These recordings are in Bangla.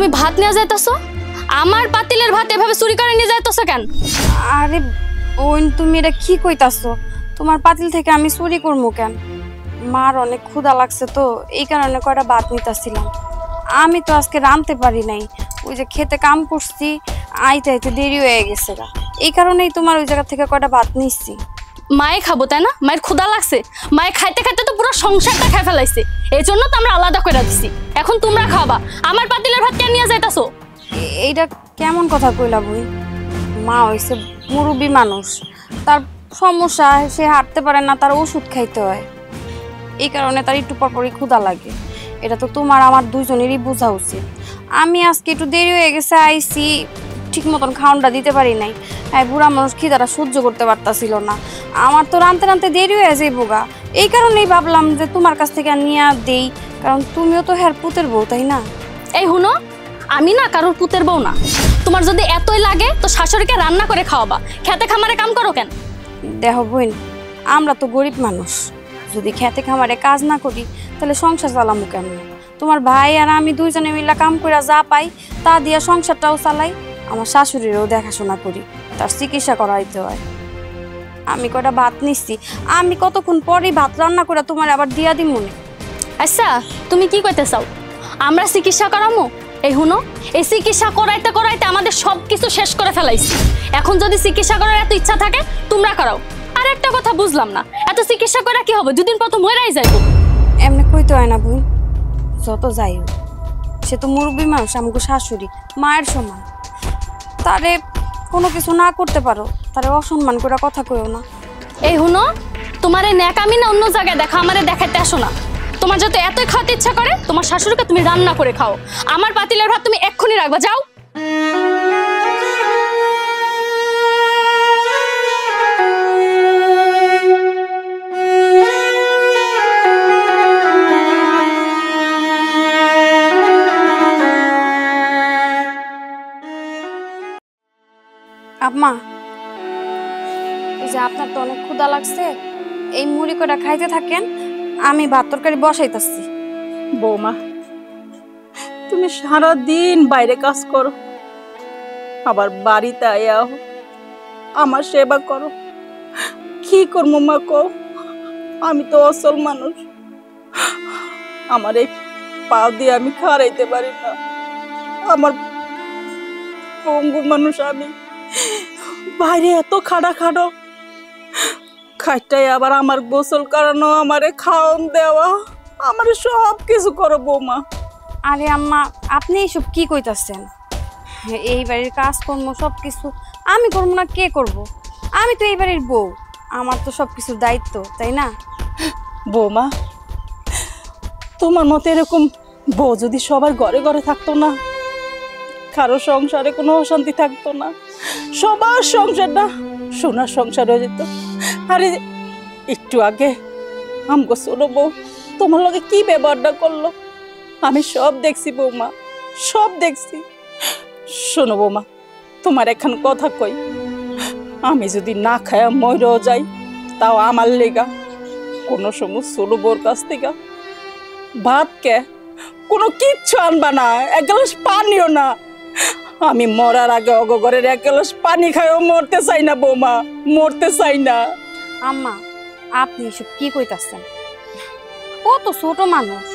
তুমি ভাত নিয়ে যাইতেছো? আমার পাতিলের ভাত এভাবে চুরি করে নিয়ে যাইতেছো কেন? আরে বোন, তুমি এটা কি কইতাছো? তোমার পাতিল থেকে আমি চুরি করবো কেন? মার অনেক ক্ষুধা লাগছে তো এই কারণে কয়টা ভাত নিতেছিলাম। আমি তো আজকে রাঁধতে পারি নাই, ওই যে খেতে কাম করছি, আইতে আইতে দেরি হয়ে গেছে গা, এই কারণেই তোমার ওই জায়গা থেকে কয়টা ভাত নিচ্ছি। মায়ে খাবো তাই না? মায়ের ক্ষুধা লাগছে, মায়ে খাইতে খাইতে তো পুরো সংসারটা খাই ফেলাইছে, এই জন্য তো আমরা আলাদা করে দিছি। এখন তোমরা খাবা, আমার পাতিলের ভাত কেন নিয়ে যাইতাছো? এইটা কেমন কথা কইলা বই? মা হইছে মুরব্বী মানুষ, তার সমস্যা, সে হাঁটতে পারে না, তার ওষুধ খাইতে হয়, এই কারণে তার একটু পরপরই ক্ষুধা লাগে। এটা তো তোমার আমার দুইজনেরই বোঝা উচিত। আমি আজকে একটু দেরি হয়ে গেছে, আইসি ঠিক মতন খাওয়ানটা দিতে পারি নাই। হ্যাঁ, বুড়া মানুষ খিদাটা সহ্য করতে পারতাছিল না, আমার তো রানতে রানতে দেরি হয়ে যায় বোগা, এই কারণেই ভাবলাম যে তোমার কাছ থেকে নিয়ে দেই, কারণ তুমিও তো হ্যার পুতের বউ, তাই না? এই হুনো, আমি না কারোর পুতের বউ না। তোমার যদি এতই লাগে তো শাশুড়িকে রান্না করে খাওয়াবা, খেতে খামারে কাম করো কেন? দেহ বোন, আমরা তো গরিব মানুষ, যদি খেতে খামারে কাজ না করি তাহলে সংসার চালামু কেমন? তোমার ভাই আর আমি দুইজনে মিলে কাম করে যা পাই তা দিয়া সংসারটাও চালাই, আমার শাশুড়িরও দেখাশোনা করি, তার চিকিৎসা করাইতে হয়। আমি কয়টা ভাত নিচ্ছি, আমি কতক্ষণ পরেই ভাত রান্না করে তোমার আবার দিয়া দিই মনে। আচ্ছা, তুমি কি কইতে চাও? আমরা চিকিৎসা করামো? এই হুনো, এই চিকিৎসা করাইতে করাইতে আমাদের সব কিছু শেষ করে ফেলাইছি। এখন যদি চিকিৎসা করার এত ইচ্ছা থাকে তোমরা করাও। আর একটা কথা বুঝলাম না, এত চিকিৎসা করে কি হবে? দুদিন পর তো মরেই যাইব। এমনি কইতে হয় না বোন, যত যাই হোক সে তো মুরব্বী মানুষ, আমাকে শাশুড়ি মায়ের সমান, তারে কোনো কিছু না করতে পারো, তারে অসম্মান করে কথা কইও না। এই হুনো, তোমার এই ন্যাকামি না অন্য জায়গায় দেখা, আমারে দেখাইতে আসো না। তোমার যত এতই খাওয়াতে ইচ্ছা করে তোমার শাশুড়িকে তুমি রান্না করে খাও, আমার পাতিলের ভাত তুমি এক্ষুনি রাখবা, যাও। আম্মা, এই যে আপনার তো অনেক ক্ষুধা লাগছে, এই মুড়ি কটা খাইতে থাকেন, আমি ভাত তরকারি বসাইতাছি। বৌমা, তুমি সারাদিন বাইরে কাজ করো, আবার বাড়িতে আয়াও আমার সেবা করো, কি করবো মা কও? আমি তো অসল মানুষ, আমার এই পা দিয়ে আমি খাড়াইতে পারি না, আমার পঙ্গু মানুষ আমি, বাইরে এত খাড়া খাড়ো, খাইটাই আবার আমার গোসল করানো, আমারে খাওয়ান দেওয়া, আমার সব কিছু করো বৌমা। আরে আম্মা, আপনি এইসব কি কইতাছেন? এই বাড়ির কাজকর্ম সব কিছু আমি করবো না, কে করব? আমি তো এই বাড়ির বউ, আমার তো সব কিছুর দায়িত্ব, তাই না? বৌমা, তোমার মতো এরকম বউ যদি সবার ঘরে ঘরে থাকতো না, কারো সংসারে কোনো অশান্তি থাকতো না, সবার সংসারটা সোনার সংসার হয়ে যেত। আরে একটু আগে আমগো ছোট বউ তোমার লগে কি ব্যবহারটা করলো আমি সব দেখছি বৌমা, সব দেখছি। শোনো বৌমা, তোমার এখন কথা কই, আমি যদি না খায়া মরেও যাই তাও আমার লেগা কোনো সময় ছোট বউর কাছ থেকে ভাত কে কোনো কিচ্ছু আনবা না, এক গ্লাস পানিও না। আমি মরার আগে অগগরের এক গ্লাস পানি খাইও মরতে চাই না বৌমা, মরতে চাই না। আম্মা, আপনি এসব কি কইতাছেন? ও তো ছোট মানুষ,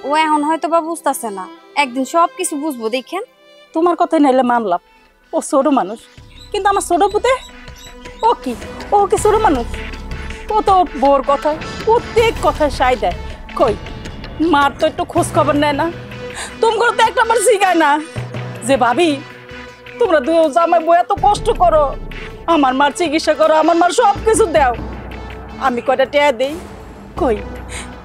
ও এখন হয়তো বা বুঝতেছে না, একদিন সব কিছু বুঝবো, দেখেন। তোমার কথাই নাইলে মানলাম, ও ছোট মানুষ, কিন্তু আমার ছোট পুতে ও কি ছোট মানুষ? ও তো বউর কথা প্রত্যেক কথায় সাই দেয়। কই মার তো একটু খোঁজ খবর নেয় না, তোমার তো একটা আমার শিখায় না যে ভাবি তোমরা দুই জামাই বউ এত কষ্ট করো, আমার মার চিকিৎসা করো, আমার মার সব কিছু দাও, আমি কয়টা টেয়া দিই? কই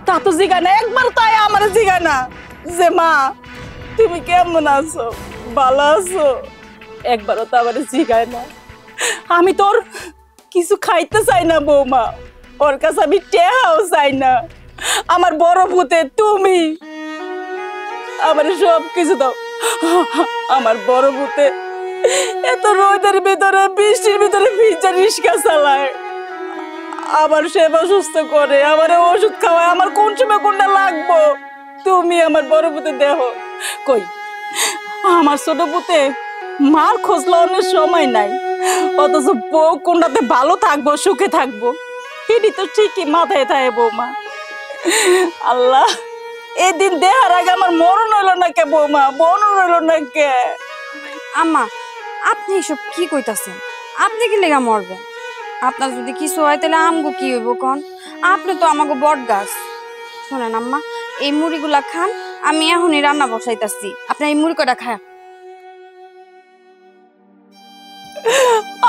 তা তো জিগায় না, একবার তাই আমার জিগায় না যে মা তুমি কেমন আছো, ভালো আছো, একবারও তো আমার জিগায় না। আমি তোর কিছু খাইতে চাই না বৌমা, ওর কাছে আমি টেহাও চাই না, আমার বড় পুতে তুমি আমার সব কিছু দাও। আমার বড় পুতে এত রোদের ভিতরে বৃষ্টির ভিতরে ভিজা রিস্কা চালায়, আমার সেবা সুস্থ করে, আমার ওষুধ খাওয়ায়, আমার কোন সময় কোনটা লাগবো তুমি আমার বড় পুতে দেহ। কই আমার ছোট পুতে মার খোঁজ লওয়ানোর সময় নাই, অথচ বউ কোনটাতে ভালো থাকবো সুখে থাকবো এটি তো ঠিকই মাথায় থাকে বৌমা। আল্লাহ, এদিন দেহার আগে আমার মরণ হইল না কে বৌমা, মরণ হইল না কে? আম্মা, আপনি এসব কি কইতাছেন? আপনি কি লেগা মরবেন? আপনার যদি কিছু হয় তাহলে আমগো কি হইব কন? আপনি তো আমাকে বট গাছ। শোনেন আম্মা, এই মুড়িগুলা খান, আমি এখনই রান্না বসাইতাছি। আপনি এই মুড়ি কটা খায়।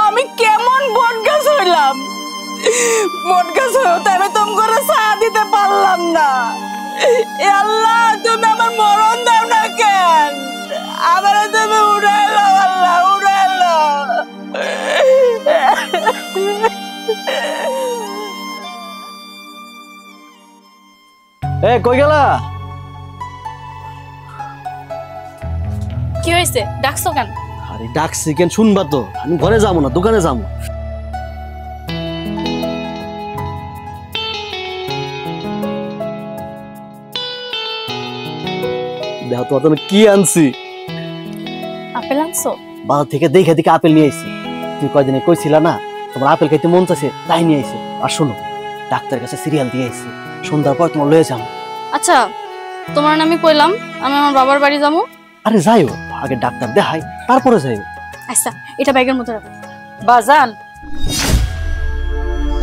আমি কেমন বটগাছ হইলাম? বটগাছ হতে আমি তোম করে ছায়া দিতে পারলাম না। এ আল্লাহ, তুমি আমার মরণ দাও না কেন? আমার তুমি উড়াইলো আল্লাহ, উড়াইলো। এ কই গেলা? কি হয়েছে, ডাকছো কেন? আরে ডাকছি কেন শুনবা তো, আমি ঘরে যাবো না দোকানে যাবো। দেখো তো আমি কি আনছি। আপেল আনছো? বাজার থেকে দেখে দেখে আপেল নিয়ে আইছি। তুই কয়দিনে কইছিলা না তোমার আপেল খাইতে মন চাইছে, তাই নিয়ে আইছি। আর শোনো, ডাক্তারের কাছে সিরিয়াল দিয়ে আইছি, সন্ধ্যার পর তোমার লয়ে যাবো। আচ্ছা, তোমার আমি কইলাম আমি আমার বাবার বাড়ি যাবো। আরে যাইও, আগে ডাক্তার দেখাই তারপরে যাইও। আচ্ছা, এটা ব্যাগের মধ্যে রাখো। বাজান,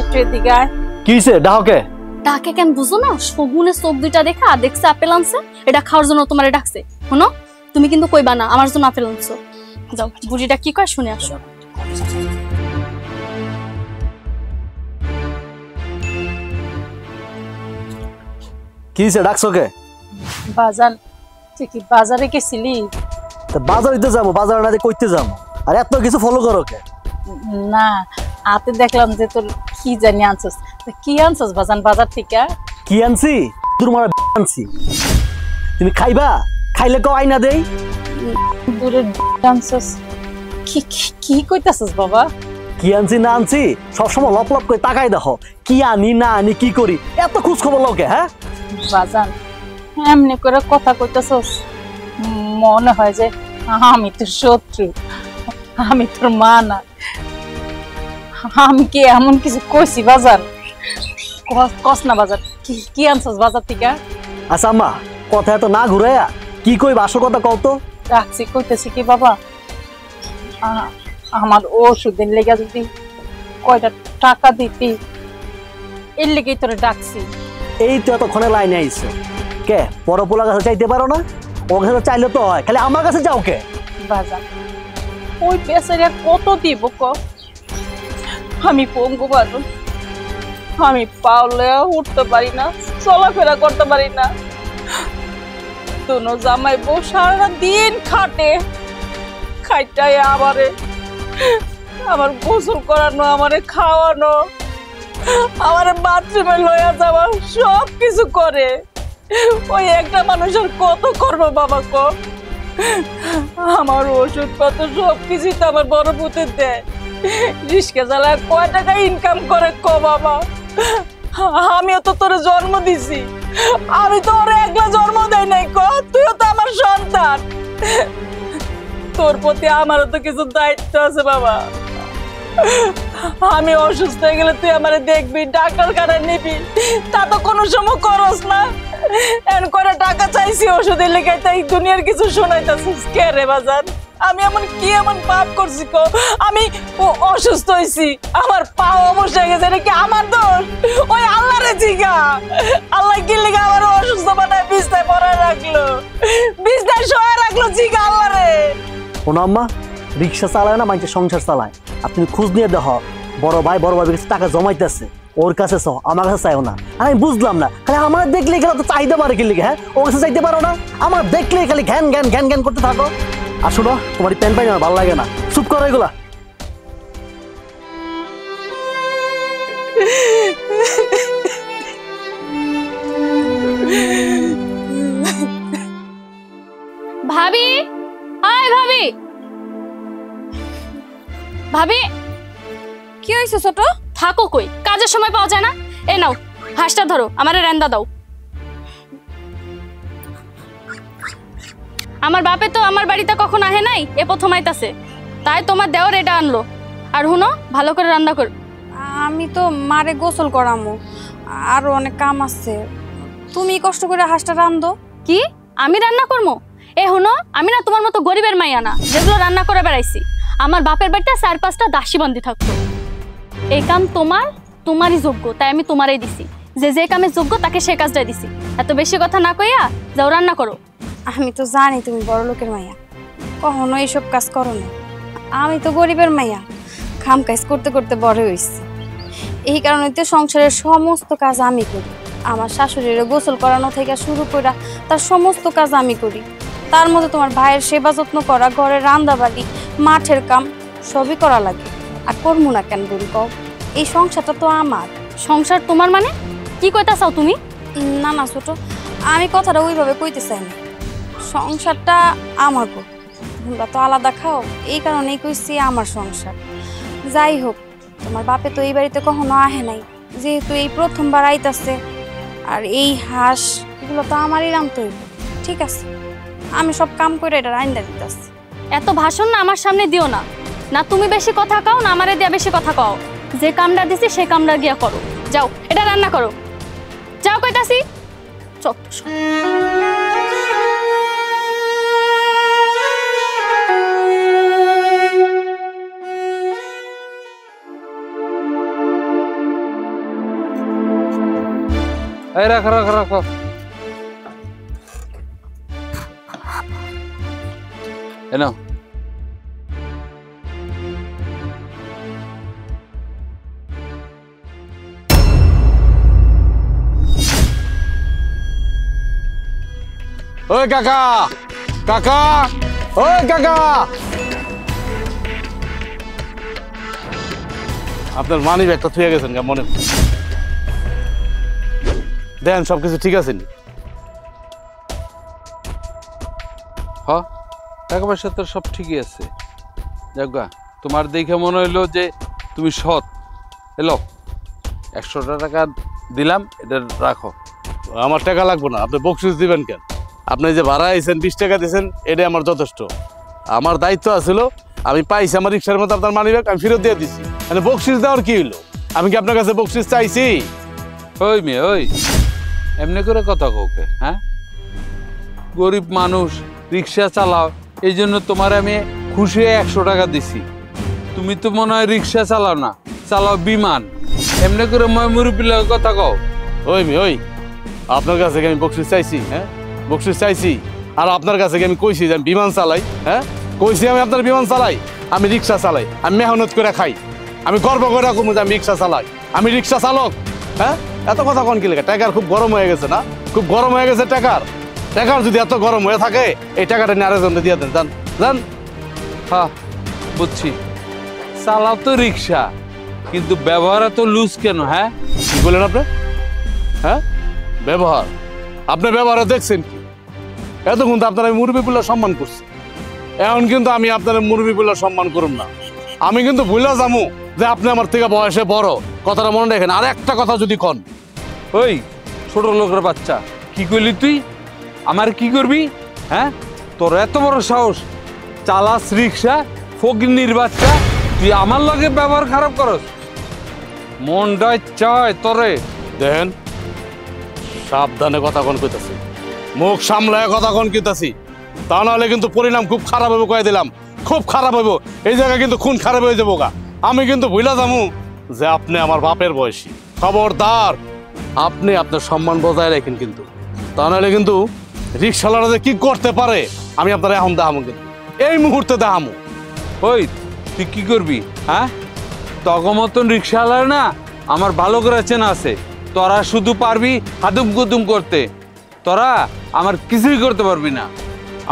একটু এদিকে আয়। কি হইছে ডাহকে? তাকে কেন বুঝো না? শগুনের চোখ দুইটা দেখা দেখছে আপেল আনছে, এটা খাওয়ার জন্য তোমারে ডাকছে। শোনো, তুমি কিন্তু কইবা না আমার জন্য আপেল আনছো। যাও, বুড়িটা কি কয় শুনে আসো। কি হইছে ডাকছো কে? বাজান, তুই কি বাজারে গেছিলি? তা বাজারিতে যাবো, বাজার না কইতে যাবো। আর এত কিছু ফলো করো কে? না, হাতে দেখলাম যে তোর কি জানি আনছস। কি আনছস বাজান বাজার থেকে? কি আনছি? তোর মারা আনছি। তুমি খাইবা? খাইলে কেউ আইনা দেই। দূরে আনছস? কি কি কইতাছস বাবা? কি আনছি না আনছি সবসময় লপ লপ করে তাকাই দেখো। কি আনি না আনি কি করি এত খোঁজ খবর লোকে? হ্যাঁ বাজান, এমনি করে কথা কইতাছস, মনে হয় যে আমি তোর শত্রু, আমি তোর মা না। আমি কি এমন কিছু কইছি বাজার? কস না বাজার, কি আনছস বাজার থেকে? আচ্ছা আম্মা, কথা এত না ঘুরাইয়া কি কইবা আসল কথা কও তো। রাখছি কইতেছি কি বাবা, আমার ওষুধের লেগে যদি কয়টা টাকা দিতি, এর লেগেই তোরে ডাকছি। এই তো এতক্ষণে লাইনে আইছো কে? বড় পোলার কাছে চাইতে পারো না? ওর কাছে চাইলে তো হয়, খালি আমার কাছে যাও কে? বাজার, ওই বেচারা কত দিব ক? আমি পঙ্গু মানুষ, আমি পাওলে উঠতে পারি না, চলাফেরা করতে পারি না। দুনো জামাই বউ সারা দিন খাটে, খাইটাই আমার গোসল করানো, আমারে খাওয়ানো, আমারে বাথরুমে লইয়া যাওয়া, সব কিছু করে। ওই একটা মানুষের কত করবো বাবা ক? আমার ওষুধ কত সব কিছুই তো আমার বড় পুতে দেয়। রিস্কে জ্বালায় কয় টাকা ইনকাম করে ক বাবা? আমিও তো তোরে জন্ম দিছি, আমি তো ওরে একলা জন্ম দেই নাই ক? তুইও তো আমার সন্তান, তোর প্রতি আমারও তো কিছু দায়িত্ব আছে বাবা। আমি অসুস্থ হয়ে গেলে তুই আমারে দেখবি, ডাক্তার খানা নিবি, তা তো কোনো সময় করস না। এন করে টাকা চাইছি ওষুধের লেগে, তাই দুনিয়ার কিছু শোনাইতাছিস কে রে বাজার? আমি এমন পাপ করছি কো? আমি অসুস্থ হয়েছি, আমার পা অবশ্য হয়ে গেছে, এটা কি আমার দোষ? ওই আল্লাহ রে জিগা, আল্লাহ কি লেগে আমার অসুস্থ বানায় বিছনায় পড়ায় রাখলো, বিছনায় শোয়া রাখলো, জিগা আল্লাহ রে। শোনো আম্মা, রিক্সা চালায় না মানুষের সংসার চালায়। আর তুমি খোঁজ নিয়ে দেখো, বড় ভাই কাছে টাকা জমাইতেছে, ওর কাছে চাও, আমার কাছে চাইও না। আর আমি বুঝলাম না, খালি আমার দেখলে গেলে তো চাইতে পারে কি লিখে? হ্যাঁ, ওর কাছে চাইতে পারো না? আমার দেখলে খালি ঘ্যান ঘ্যান ঘ্যান ঘ্যান করতে থাকো। আর শোনো, তোমার প্যান পাই আমার ভালো লাগে না, চুপ করো এগুলা। ভাবি, হাই ভাবি, ভাবি কি হয়েছে ছোট? থাকো কই? কাজের সময় পাওয়া যায় না? এই নাও হাঁসটা ধরো, আমারে রান্দা দাও। আমার বাপে তো আমার বাড়িতে কখন আহে নাই, এ প্রথম আইতাছে, তাই তোমার দেওর এটা আনলো। আর হুনো, ভালো করে রান্না কর। আমি তো মারে গোসল করামু, আরো অনেক কাম আছে। তুমি কষ্ট করে হাঁসটা রান্ধো। কি আমি রান্না করবো? এ হুনো, আমি না তোমার মতো গরিবের মাইয়া না যেগুলো রান্না করে বেড়াইছি। আমার বাপের বাড়িতে 4-5টা দাসী বন্দি থাকতো। এই কাম তোমারই যোগ্য, তাই আমি তোমারই দিছি। যে কামে যোগ্য তাকে সে কাজটাই দিছি। এত বেশি কথা না কইয়া যাও রান্না করো। আমি তো জানি তুমি বড় লোকের মাইয়া, কখনো এইসব কাজ করো না। আমি তো গরিবের মাইয়া, খাম কাজ করতে করতে বড় হয়েছি। এই কারণে তো সংসারের সমস্ত কাজ আমি করি। আমার শাশুড়ির গোসল করানো থেকে শুরু করে তার সমস্ত কাজ আমি করি। তার মধ্যে তোমার ভাইয়ের সেবা যত্ন করা, ঘরের রান্দাবাড়ি, মাঠের কাম সবই করা লাগে। আর করবো না কেন বলি কও? এই সংসারটা তো আমার। সংসার তোমার মানে কি কইতা চাও তুমি? না না ছোট, আমি কথাটা ওইভাবে কইতে চাই না। সংসারটা আমার গো, তোমরা তো আলাদা খাও, এই কারণেই কইছি আমার সংসার। যাই হোক, তোমার বাপে তো এই বাড়িতে কখনো আহে নাই, যেহেতু এই প্রথমবার আইতাছে। আর এই হাঁস এগুলো তো আমারই রামতে হইব। ঠিক আছে, আমি সব কাম করে এটা রাইন্দা দিতেছি। এত ভাষণ না আমার সামনে দিও না। না তুমি বেশি কথা কও, না আমারে দিয়া বেশি কথা কও। যে কামটা দিছি সে কামটা গিয়া করো। যাও এটা রান্না করো, যাও কইতাছি। চট এই রাখো রাখো রাখো। এনো ওই কাকা, কাকা, ওই কাকা, আপনার মানি ব্যাগটা থুয়ে গেছেন কেন? মনে দেন সবকিছু ঠিক আছে নি? হ্যাঁ, টাকা পয়সা তো সব ঠিকই আছে। যাজ্ঞা, তোমার দেখে মনে হইলো যে তুমি সৎ। এলো 100টা টাকা দিলাম, এটা রাখো। আমার টাকা লাগবে না, আপনি বকশিস দিবেন কেন? আপনি যে ভাড়া আইছেন 20 টাকা দিয়েছেন, এটাই আমার যথেষ্ট। আমার দায়িত্ব আছিল, আমি পাইছি আমার রিক্সার মতো আপনার মানি ব্যাগ আমি ফেরত দিয়ে দিছি। মানে বকশিস দেওয়ার কি হইলো? আমি কি আপনার কাছে বকশিস চাইছি? ওই মেয়ে, ওই এমনি করে কথা কওকে? হ্যাঁ, গরিব মানুষ, রিক্সা চালাও, এই জন্য তোমার আমি খুশি হয়ে 100 টাকা দিছি। তুমি তো মনে হয় রিক্সা চালাও না, চালাও বিমান। এমনি করে মুরব্বির কথা কও? ওই মেয়ে, ওই আপনার কাছে আমি বকশিস চাইছি? হ্যাঁ, বকশিস চাইছি? আর আপনার কাছে আমি কইছি যে আমি বিমান চালাই? হ্যাঁ, কইছি আমি আপনার বিমান চালাই? আমি রিক্সা চালাই, আমি মেহনত করে খাই, আমি গর্ব করে রাখবো যে আমি রিক্সা চালাই, আমি রিক্সা চালক। হ্যাঁ, এত কথা কোন কি লেগে? টাকার খুব গরম হয়ে গেছে না? খুব গরম হয়ে গেছে টাকার। টাকার যদি এত গরম হয়ে থাকে, এই টাকাটা নিয়ে আরেকজনকে দিয়ে দেন, যান যান। হ্যাঁ বুঝছি, চালাও তো রিক্সা, কিন্তু ব্যবহার এত লুজ কেন? হ্যাঁ, কি বলেন আপনি? হ্যাঁ, ব্যবহার? আপনি ব্যবহার দেখছেন কি? এতক্ষণ তো আপনার আমি মুরব্বিগুলো সম্মান করছি, এখন কিন্তু আমি আপনার মুরব্বিগুলো সম্মান করুন না। আমি কিন্তু ভুলে যাবো যে আপনি আমার থেকে বয়সে বড়। কথাটা মনে রাখেন। আর একটা কথা যদি কন, ওই ছোট লোকের বাচ্চা, কি করলি তুই? আমার কি করবি? হ্যাঁ, তোর এত বড় সাহস, চালাস রিক্সা, ফকিন্নির বাচ্চা, তুই আমার লগে ব্যবহার খারাপ করস? মনটাই চায় তোরে। দেখেন, সাবধানে কথা কন কইতাছি, মুখ সামলায় কথা কন কইতাছি, তা নাহলে কিন্তু পরিণাম খুব খারাপ হবে। কয়ে দিলাম, খুব খারাপ হইব। এই জায়গায় কিন্তু খুন খারাপ হয়ে যাবো গা। আমি কিন্তু ভুলা যাবো যে আপনি আমার বাপের বয়সী। খবরদার, আপনি আপনার সম্মান বজায় রাখেন কিন্তু, তা নাহলে কিন্তু রিক্সাওয়ালারা যে কি করতে পারে আমি আপনার এখন দেখামো, কিন্তু এই মুহূর্তে দেখামো। ওই তুই কি করবি? হ্যাঁ, তগ মতন রিক্সাওয়ালার না আমার ভালো করে চেনা আছে। তোরা শুধু পারবি হাদুম গুদুম করতে, তোরা আমার কিছুই করতে পারবি না।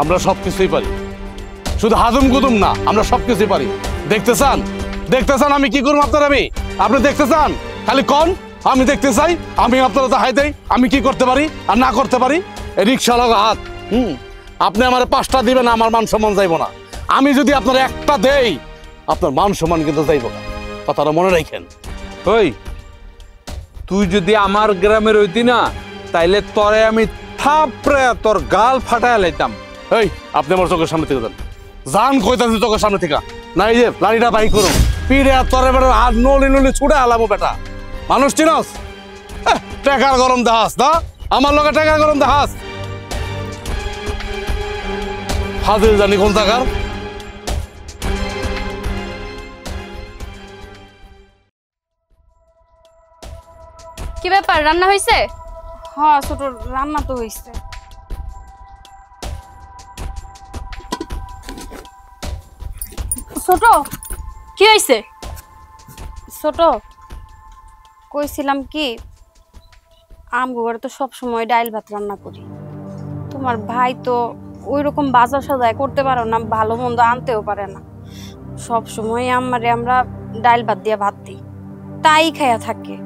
আমরা সব কিছুই পারি, শুধু হাদুম গুদুম না, আমরা সব কিছুই পারি। দেখতে চান? দেখতে চান আমি কি করবো আপনার? আপনি দেখতে চান? খালি কন, আমি দেখতে চাই। আমি আপনারা তো হাই দেই, আমি কি করতে পারি আর না করতে পারি। রিক্সা লাগা হাত। আপনি আমার 5টা দিবেন, আমার মান সম্মান যাইব না। আমি যদি আপনার একটা দেই, আপনার মান সম্মান কিন্তু যাইব না। কথাটা মনে রাখেন। ওই তুই যদি আমার গ্রামের হইতি না, তাইলে তোরে আমি থাপড়ে তোর গাল ফাটায় লাইতাম। এই আপনি আমার চোখের সামনে থেকে যান, যান কইতাছি চোখের সামনে থেকে। না এই যে লাড়িটা বাই করো, পিড়ে আর তরে বেটার হাত নলি নলি ছুটে আলামো বেটা। মানুষ চিনস? টাকার গরম দেখাস না, আমার লগে টাকার গরম দেখাস। হাজির জানি কোন টাকার। কি ব্যাপার, রান্না হয়েছে? হ্যাঁ ছোট, রান্না তো হইছে। ছোট, কি হয়েছে? ছোট কইছিলাম কি, আমগো তো সব সময় ডাইল ভাত রান্না করি। তোমার ভাই তো ওই রকম বাজার সাজায় করতে পারো না, ভালো মন্দ আনতেও পারে না। সব সময় আমারে আমরা ডাইল ভাত দিয়ে ভাত দিই, তাই খাইয়া থাকে।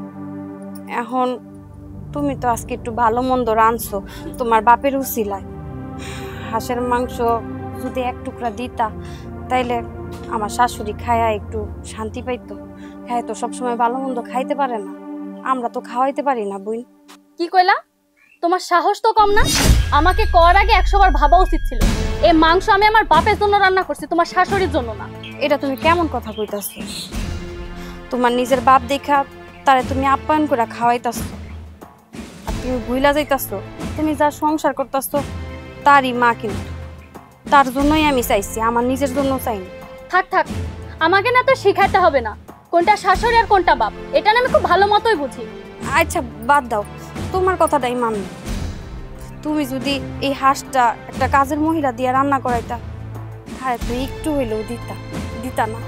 এখন তুমি তো আজকে একটু ভালো মন্দ রাঁধছো তোমার বাপের উছিলায়। হাঁসের মাংস যদি এক টুকরা দিতা তাইলে আমার শাশুড়ি খায়া একটু শান্তি পাইতো। হ্যাঁ তো সবসময় ভালো মন্দ খাইতে পারে না, আমরা তো খাওয়াইতে পারি না বোন। কি কইলা? তোমার সাহস তো কম না? আমাকে করার আগে 100 বার ভাবা উচিত ছিল। এই মাংস আমি আমার বাপের জন্য রান্না করছি, তোমার শাশুড়ির জন্য না। এটা তুমি কেমন কথা কইতাছো? তোমার নিজের বাপ দেখা তারে তুমি আপ্যায়ন করে খাওয়াইতাছো, আর তুমি ভুইলা যাইতাছো তুমি যা সংসার করতেছো তারই মা। কিন্তু তার জন্যই আমি চাইছি, আমার নিজের জন্য চাইনি। থাক থাক, আমাকে না তো শিখাইতে হবে না কোনটা শাশুড়ি আর কোনটা বাপ, এটা না আমি খুব ভালো মতোই বুঝি। আচ্ছা বাদ দাও, তোমার কথাটাই মানি। তুমি যদি এই হাঁসটা একটা কাজের মহিলা দিয়ে রান্না করাইতা তাহলে তুই একটু হইলেও দিতা না।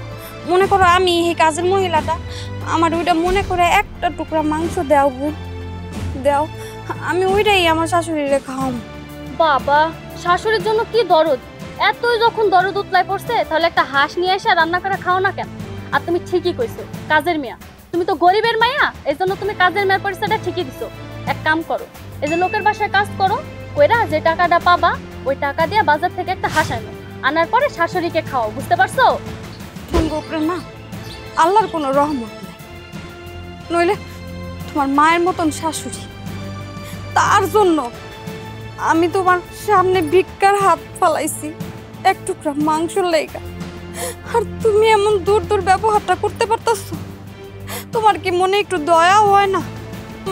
মনে করো আমি এই কাজের মহিলাটা, আমার ওইটা মনে করে একটা টুকরা মাংস দাও বোন, দাও, আমি ওইটাই আমার শাশুড়িরে খাওয়াম। বাবা, শাশুড়ির জন্য কি দরদ! এতই যখন দরদ উতলায় পড়ছে তাহলে একটা হাঁস নিয়ে এসে রান্না করে খাও না কেন? আর তুমি ঠিকই কইছো, কাজের মেয়া। তুমি তো গরিবের মাইয়া, এই জন্য তুমি কাজের মেয়ের পরিচয়টা ঠিকই দিছো। এক কাম করো, এই যে লোকের বাসায় কাজ করো, কইরা যে টাকাটা পাবা ওই টাকা দিয়ে বাজার থেকে একটা হাঁস আনো, আনার পরে শাশুড়িকে খাও, বুঝতে পারছো? তোমার উপরে না আল্লাহর কোনো রহমত নেই, নইলে তোমার মায়ের মতন শাশুড়ি, তার জন্য আমি তোমার সামনে ভিক্ষার হাত ফালাইছি এক টুকরা মাংসের লেগা। আর তুমি এমন দূর দূর ব্যবহারটা করতে পারতাছো? তোমার কি মনে একটু দয়া হয় না?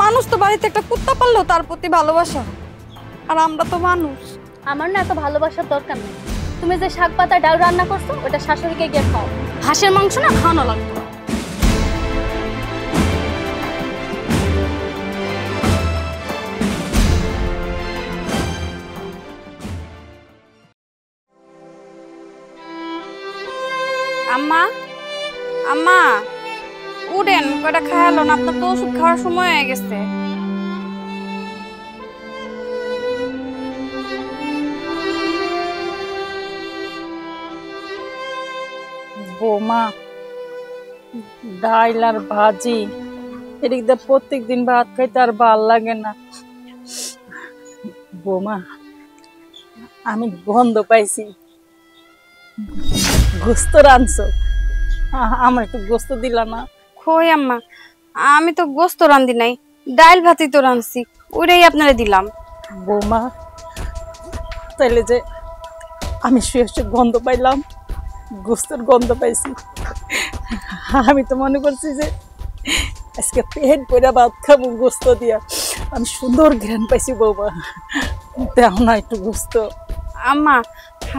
মানুষ তো বাড়িতে একটা কুত্তা পাললেও তার প্রতি ভালোবাসা, আর আমরা তো মানুষ। আমার না এত ভালোবাসার দরকার নেই। তুমি যে শাক পাতা ডাল রান্না করছো ওটা শাশুড়িকে গিয়ে খাও, হাঁসের মাংস না খাওয়ানো লাগবে। আম্মা, আম্মা উঠেন, কয়টা খায়ালো না, আপনার তো ওষুধ খাওয়ার সময় হয়ে গেছে। বৌমা, ডাইল আর ভাজি, এদিক দিয়ে প্রত্যেক দিন ভাত খাইতে আর ভাল লাগে না। বৌমা, আমি গন্ধ পাইছি, গোস্ত রাঁধছো, আমার একটু গোস্ত দিলা না? কই আম্মা, আমি তো গোস্ত রান্ধি নাই, ডাইল ভাতই তো রাঁধছি, ওইটাই আপনারে দিলাম। বৌমা, তাইলে যে আমি শুয়ে শুয়ে গন্ধ পাইলাম, গোস্তের গন্ধ পাইছি, আমি তো মনে করছি যে আজকে পেট ভরে ভাত খাবো গোস্ত দিয়া। আমি সুন্দর ঘ্রাণ পাইছি বৌমা, দেও না একটু গোস্ত। আম্মা,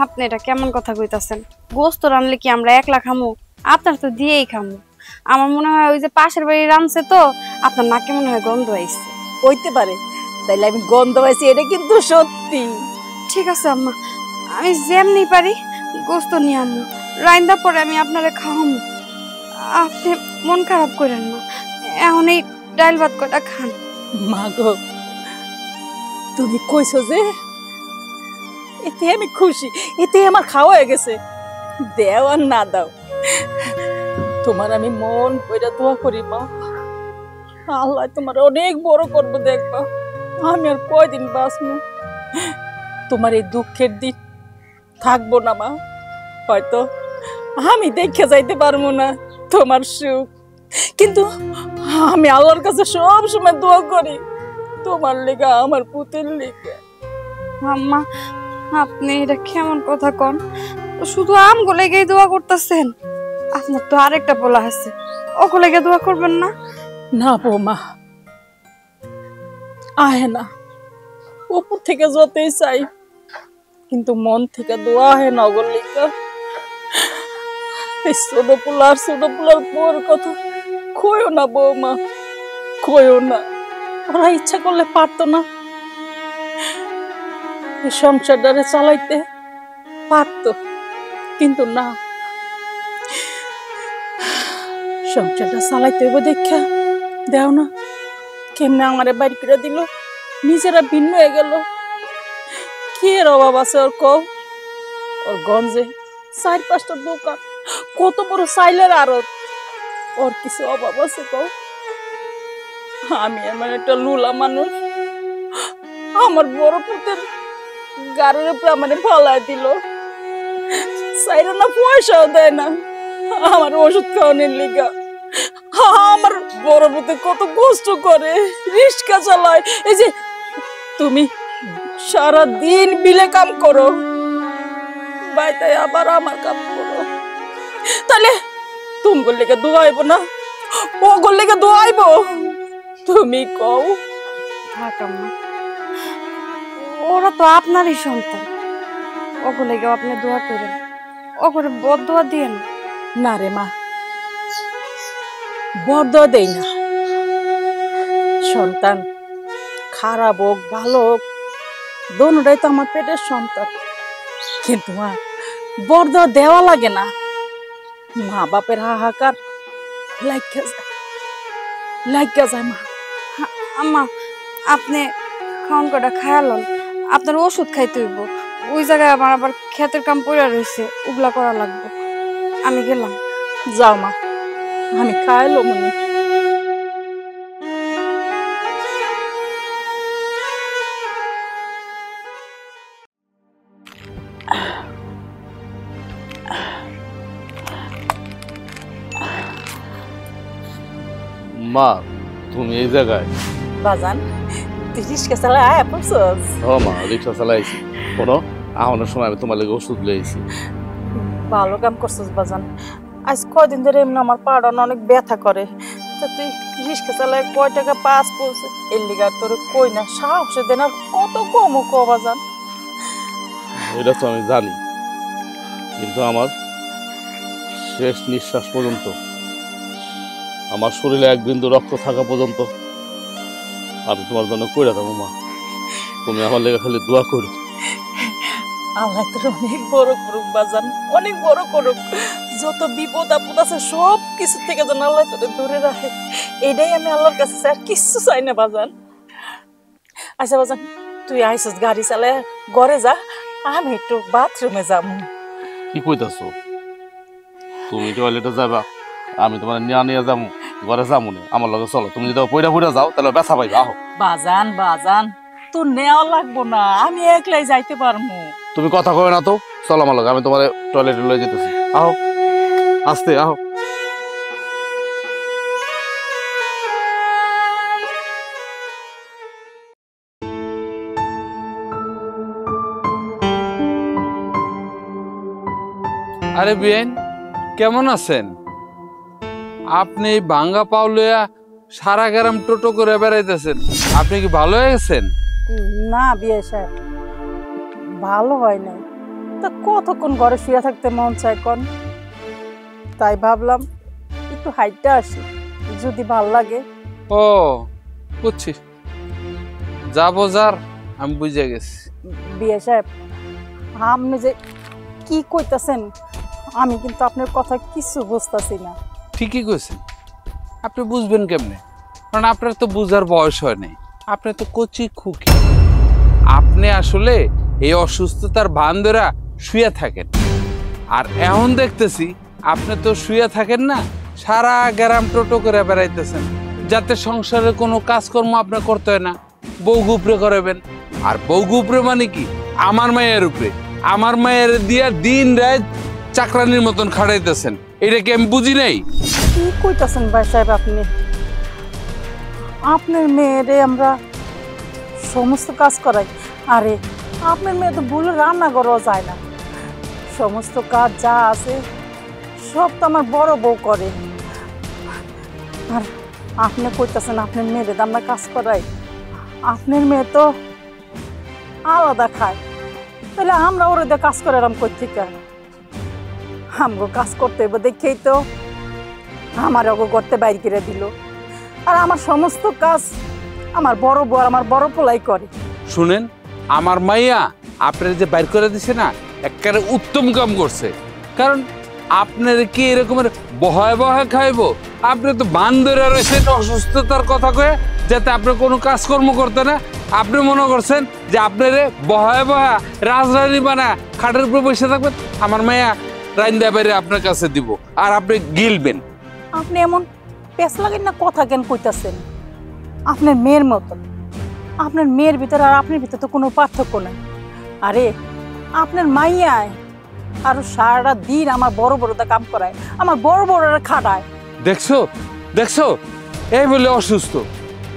আপনি এটা কেমন কথা কইতাছেন? গোস্ত রানলে কি আমরা একলা খামু? আপনার তো দিয়েই খামু। আমার মনে হয় ওই যে পাশের বাড়ি রানছে তো আপনার নাকে মনে হয় গন্ধ আইছে। হইতে পারে, তাইলে আমি গন্ধ পাইছি, এটা কিন্তু সত্যি। ঠিক আছে আম্মা, আমি যেমনি পারি গোস্ত নিয়ে আম্মু, রাইন্দা পরে আমি আপনারে খাওয়ামু। আপনি মন খারাপ করেন না, এখন এই ডাইল ভাত কটা খান। মা গো, তুমি কইছো যে, এতে আমি খুশি, এতে আমার খাওয়া হয়ে গেছে। দেও আর না দাও, তোমার আমি মন কইরা দোয়া করি মা, আল্লাহ তোমার অনেক বড় করবো, দেখবা আমি আর কয়দিন বাঁচবো। তোমার এই দুঃখের দিন থাকবো না মা, হয়তো আমি দেখে যাইতে পারবো না তোমার সুখ, কিন্তু আমি আল্লাহর কাছে সব সময় দোয়া করি তোমার লেগে, আমার পুতের লেগে। আম্মা, আপনি এটা কেমন কথা কন? শুধু আমগো লেগেই দোয়া করতেছেন? আপনার তো আরেকটা পোলা আছে, ওকে লেগে দোয়া করবেন না? না বৌমা, আহে না। উপর থেকে যতই চাই, কিন্তু মন থেকে দোয়া আহে না ওগুলো লিখা। এই ছোট পোলার বউর কথা কইও না বৌমা, কইও না। ওরা ইচ্ছা করলে পারতো না, এই সংসারটারে চালাইতে পারতো, কিন্তু না। সংসারটা চালাইতে হইব দেখা দেও না কেমনে আমারে বাড়ি করে দিল, নিজেরা ভিন্ন হয়ে গেল। কি এর অভাব আছে ওর কও? ওর গঞ্জে 4-5টা দোকান, কত বড় সাইলের আড়ত, ওর কিছু অভাব আছে কও? আমি এমন একটা লুলা মানুষ, আমার বড় পুতের গাড়ির উপরে মানে ফালায় দিল, সাইরা না পয়সাও দেয় না আমার ওষুধ খাওয়ানোর লিগা। আমার বড় পুতে কত কষ্ট করে, রিক্সা চালায়। এই যে তুমি সারা দিন বিলে কাম করো, বাইতে আবার আমার কাম করো, তাহলে তুমি লেগে দোয়াইব না? ও লেগে দোয়াইব? তুমি কও। থাক আম্মা, ওরা তো আপনারই সন্তান, ওকে লেগে আপনি দোয়া করেন, ওকে বদদোয়া দিয়েন না রে মা, বরদোয়া দেই না। সন্তান খারাপ হোক ভালো হোক, দোনোটাই তো আমার পেটের সন্তান, কিন্তু মা বরদোয়া দেওয়া লাগে না। মা বাপের হাহাকার লাগা যায় মা। আম্মা, আপনি খাওন কটা খায়ালন, আপনার ওষুধ খাইতে হইব। ওই জায়গায় আমার আবার ক্ষেতের কাম পড়ে রয়েছে, ওগুলা করা লাগবে। আমি গেলাম। যাও মা, আমি খাইলো মনে। মা তুমি এই জায়গায়? বাজান, তুই রিক্সা চালায় আয়া পড়ছস? ও মা, রিক্সা চালাইছি। শোনো, আহনের সময় আমি তোমার লেগে ওষুধ লইছি। ভালো কাম করছস বাজান। আজ কয়দিন ধরে এমনি আমার পাড়া অনেক ব্যথা করে, তা তুই রিক্সা চালায় কয় টাকা পাস পড়ছে, এর লিগা তোর কই না সাহসে দেন আর কত কম ক বাজান। এটা তো আমি জানি, কিন্তু আমার শেষ নিঃশ্বাস পর্যন্ত, আমার শরীরে এক বিন্দু রক্ত থাকা পর্যন্ত আমি তোমার জন্য কইরা দেবো মা। তুমি আমার লেগে খালি দোয়া করো। আল্লাহ তোর অনেক বড় করুক বাজান, অনেক বড় করুক। যত বিপদ আপদ আছে সব কিছু থেকে যেন আল্লাহ তোরে দূরে রাখে, এটাই আমি আল্লাহর কাছে চাই, আর কিচ্ছু চাই না বাজান। আচ্ছা বাজান, তুই আইসস গাড়ি চালায় ঘরে যা, আমি একটু বাথরুমে যাব। কি কইতাছো? তুমি টয়লেটে যাবা, আমি তোমার নিয়ে যাবো, ঘরে যাবো না, আমার লগে চলো। তুমি যদি পইরা যাও তাহলে ব্যথা পাইবা। আহো। বাজান বাজান, তোর নেওয়া লাগবো না, আমি একলাই যাইতে পারবো। তুমি কথা কবে না তো, চলো আমার লগে, আমি তোমার টয়লেটে লয়ে যেতেছি। আহো, আস্তে আহো। আরে বিয়েন, কেমন আছেন আপনি? এই ভাঙ্গা পাও লইয়া সারা গ্রাম টোটো করে বেড়াইতেছেন, আপনি কি ভালো হয়ে গেছেন? না বিয়ে সাহেব, ভালো হয় নাই, তা কতক্ষণ ঘরে শুয়ে থাকতে মন চায় কোন, তাই ভাবলাম একটু হাইটটা আসি, যদি ভাল লাগে। ও বুঝছি, যাবো যার আমি বুঝে গেছি। বিয়ে সাহেব, আপনি যে কি কইতাছেন, আমি কিন্তু আপনার কথা কিছু বুঝতেছি না। ঠিকই কইছেন, আপনি বুঝবেন কেমনে? কারণ আপনার তো বুঝার বয়স হয় নাই, আপনি তো কচি খুকি। আপনি আসলে এই অসুস্থতার ভান ধরা শুয়ে থাকেন, আর এখন দেখতেছি আপনি তো শুয়ে থাকেন না, সারা গ্রাম টোটো করে বেড়াইতেছেন, যাতে সংসারে কোনো কাজকর্ম আপনার করতে হয় না, বউ গুপরে করাবেন। আর বউ গুপরে মানে কি? আমার মায়ের উপরে, আমার মায়ের দিয়া দিন রাত চাকরানির মতন খাড়াইতেছেন, এটা কি আমি বুঝি নাই? কি কইতাছেন ভাই সাহেব আপনি? আপনার মেয়েরে আমরা সমস্ত কাজ করাই, আরে আপনার মেয়ে তো ভুল রান্না করাও যায় না, সমস্ত কাজ যা আছে সব তো আমার বড় বউ করে। আর আপনি কইতেছেন আপনার মেয়েদের আমরা কাজ করাই, আপনার মেয়ে তো আলাদা খায়, তাহলে আমরা ওর দিয়ে কাজ করে এরম করতে কেন? আমগো কাজ করতে হইব দেখেই তো আমার ওগো করতে বাইর করে দিল। আর আমার সমস্ত কাজ আমার বড় বউ আর আমার বড় পোলাই করে। শুনেন, আমার মাইয়া আপনার যে বাইর করে দিছে না, একেবারে উত্তম কাম করছে। কারণ আপনার কি এরকমের বহায় বহায় খাইবো? আপনি তো বান্দরে রয়েছেন অসুস্থতার কথা কয়ে, যাতে আপনি কোনো কাজকর্ম করতে না। আপনি মনে করছেন যে আপনারে বহায় বহা রাজরানী বানা খাটের উপরে বসে থাকবেন, আমার মাইয়া রাইন্দা বাইরে আপনার কাছে দিব আর আপনি গিলবেন। আপনি এমন পেছ লাগেন না কথা কেন কইতাছেন? আপনার মেয়ের মতন, আপনার মেয়ের ভিতরে আর আপনার ভিতরে তো কোনো পার্থক্য নাই। আরে আপনার মাইয়ায় আরো সারাটা দিন আমার বড় বড়টা কাম করায়, আমার বড় বড়রা খাটায়। দেখছো দেখছো, এই বলে অসুস্থ,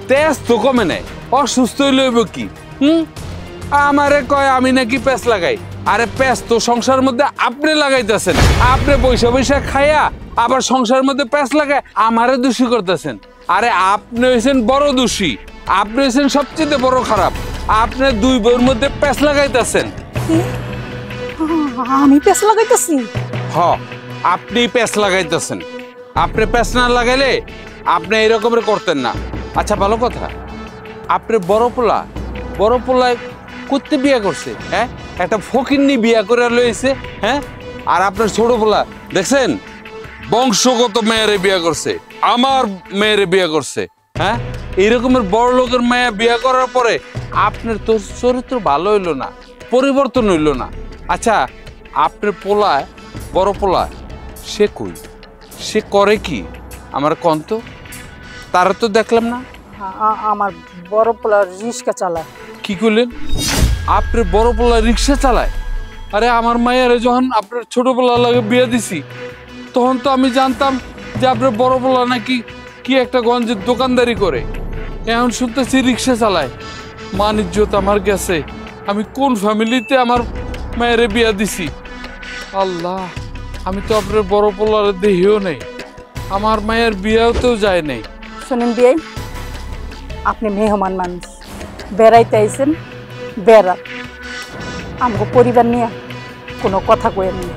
তেজ তো কমে নাই, অসুস্থ লইব কি? আমারে কয় আমি নাকি পেঁচ লাগাই। আরে পেঁচ তো সংসারের মধ্যে আপনি লাগাইতেছেন। আপনি পয়সা পয়সা খাইয়া আবার সংসারের মধ্যে পেঁচ লাগায় আমারে দোষী করতেছেন। আরে আপনি হয়েছেন বড় দোষী, আপনি হয়েছেন সবচেয়ে বড় খারাপ। আপনি দুই বউর মধ্যে পেঁচ লাগাইতেছেন। আমি পেছ লাগাইতেছি? হ, আপনি পেঁচ লাগাইতেছেন। আপনি পেঁচ না লাগাইলে আপনি এইরকমের করতেন না। আচ্ছা ভালো কথা, আপনি বড় পোলায় করতে বিয়ে করছে, হ্যাঁ? একটা ফকিন্নি বিয়ে করে লইছে, হ্যাঁ? আর আপনার ছোট পোলা দেখছেন বংশগত মেয়েরে বিয়ে করছে, আমার মেয়েরে বিয়ে করছে, হ্যাঁ? এইরকমের বড় লোকের মেয়ে বিয়ে করার পরে আপনার তো চরিত্র ভালো হইলো না, পরিবর্তন হইল না। আচ্ছা আপনার পোলায়, বড় পোলা, সে কই? সে করে কি আমার কন্ত? তারা তো দেখলাম না। আমার বড় পোলা রিক্সা চালায়। কি করলেন? আপনার বড় পোলা রিক্সা চালায়? আরে আমার মায়ের যখন আপনার ছোট পোলা লাগে বিয়ে দিছি, তখন তো আমি জানতাম যে আপনার বড় পোলা নাকি কি একটা গঞ্জের দোকানদারি করে, এখন শুনতেছি রিক্সা চালায়। মান ইজ্জত আমার গেছে। আমি কোন ফ্যামিলিতে আমার মায়ের বিয়ে দিছি? আল্লাহ, আমি তো আপনার বড় পোলার দেহিও নেই, আমার মায়ের বিয়েতেও যায় নাই। শোনেন বিয়ে, আপনি মেহমান মানুষ, বেড়াইতে আইছেন, বেড়া, আমাকে পরিবার নিয়ে কোনো কথা কয়েন না।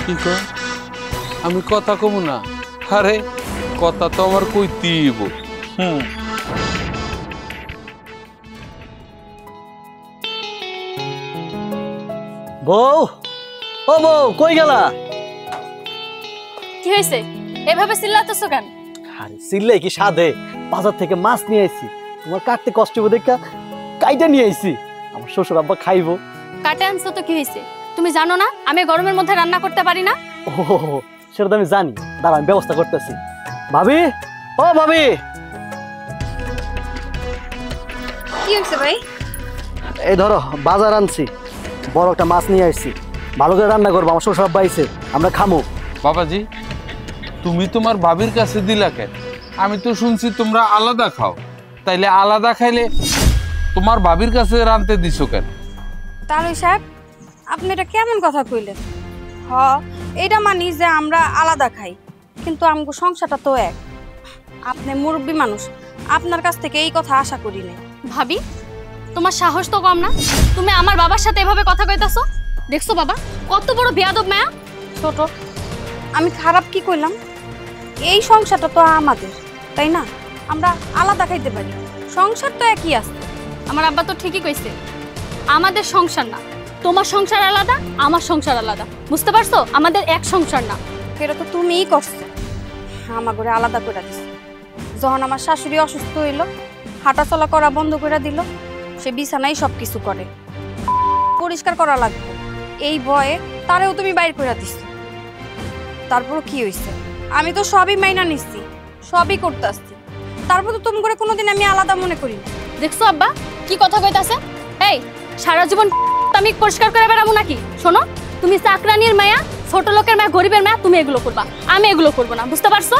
কি কয়? আমি কথা কম না? আরে কথা তো আমার কইতেই হইব। বউ, ও বউ, কই গেলা? কি হয়েছে? এভাবে চিল্লাতেছো কেন? আরে চিল্লাই কি সাধে? বাজার থেকে মাছ নিয়ে আইছি, তোমার কাটতে কষ্ট হবে দেখা কাইটা নিয়ে আইছি, আমার শ্বশুর আব্বা খাইবো। কাটে আনছো তো কি হয়েছে? তুমি জানো না আমি গরমের মধ্যে রান্না করতে পারি না? ও সেটা তো আমি জানি, দাঁড়া আমি ব্যবস্থা করতেছি। ভাবি, ও ভাবি, কি হয়েছে ভাই? এই ধরো বাজার আনছি, বড় একটা মাছ নিয়ে আসছি, ভালো করে রান্না করবো, আমার শ্বশুর আব্বা আইছে, আমরা খামো। বাবাজি, তুমি তোমার ভাবির কাছে দিলা কেন? আমি তো শুনছি তোমরা আলাদা খাও, তাইলে আলাদা খাইলে তোমার ভাবির কাছে রানতে দিছো কেন? তাহলে সাহেব, আপনি এটা কেমন কথা কইলেন? হ, এটা মানি যে আমরা আলাদা খাই, কিন্তু আমগো সংসারটা তো এক। আপনি মুরব্বী মানুষ, আপনার কাছ থেকে এই কথা আশা করি নাই। ভাবি, তোমার সাহস তো কম না? তুমি আমার বাবার সাথে এভাবে কথা কইতাছো? দেখছো বাবা কত বড় বেয়াদব মায়া? ছোট, আমি খারাপ কি কইলাম? এই সংসারটা তো আমাদের, তাই না? আমরা আলাদা খাইতে পারি, সংসার তো একই আছে। আমার আব্বা তো ঠিকই কইছে, আমাদের সংসার না, তোমার সংসার আলাদা, আমার সংসার আলাদা। বুঝতে পারছো? আমাদের এক সংসার না। এটা তো তুমিই করছো, আমার ঘরে আলাদা করে দিছো। যখন আমার শাশুড়ি অসুস্থ হইল, হাঁটাচলা করা বন্ধ করে দিল, সে বিছানায় সব কিছু করে, পরিষ্কার করা লাগবে, এই ভয়ে তারেও তুমি বাইর করে দিছো। তারপর কি হয়েছে? আমি তো সবই মাইনা নিচ্ছি, সবই করতে আসছি, তারপর তো তুমি করে কোনোদিন আমি আলাদা মনে করি না। দেখছো আব্বা কি কথা কইতাছে? এই সারা জীবন আমি পরিষ্কার করে বেড়াবো নাকি? শোনো, তুমি চাকরানির মায়া, ছোট লোকের মায়া, গরিবের মায়া, তুমি এগুলো করবা, আমি এগুলো করবো না। বুঝতে পারছো?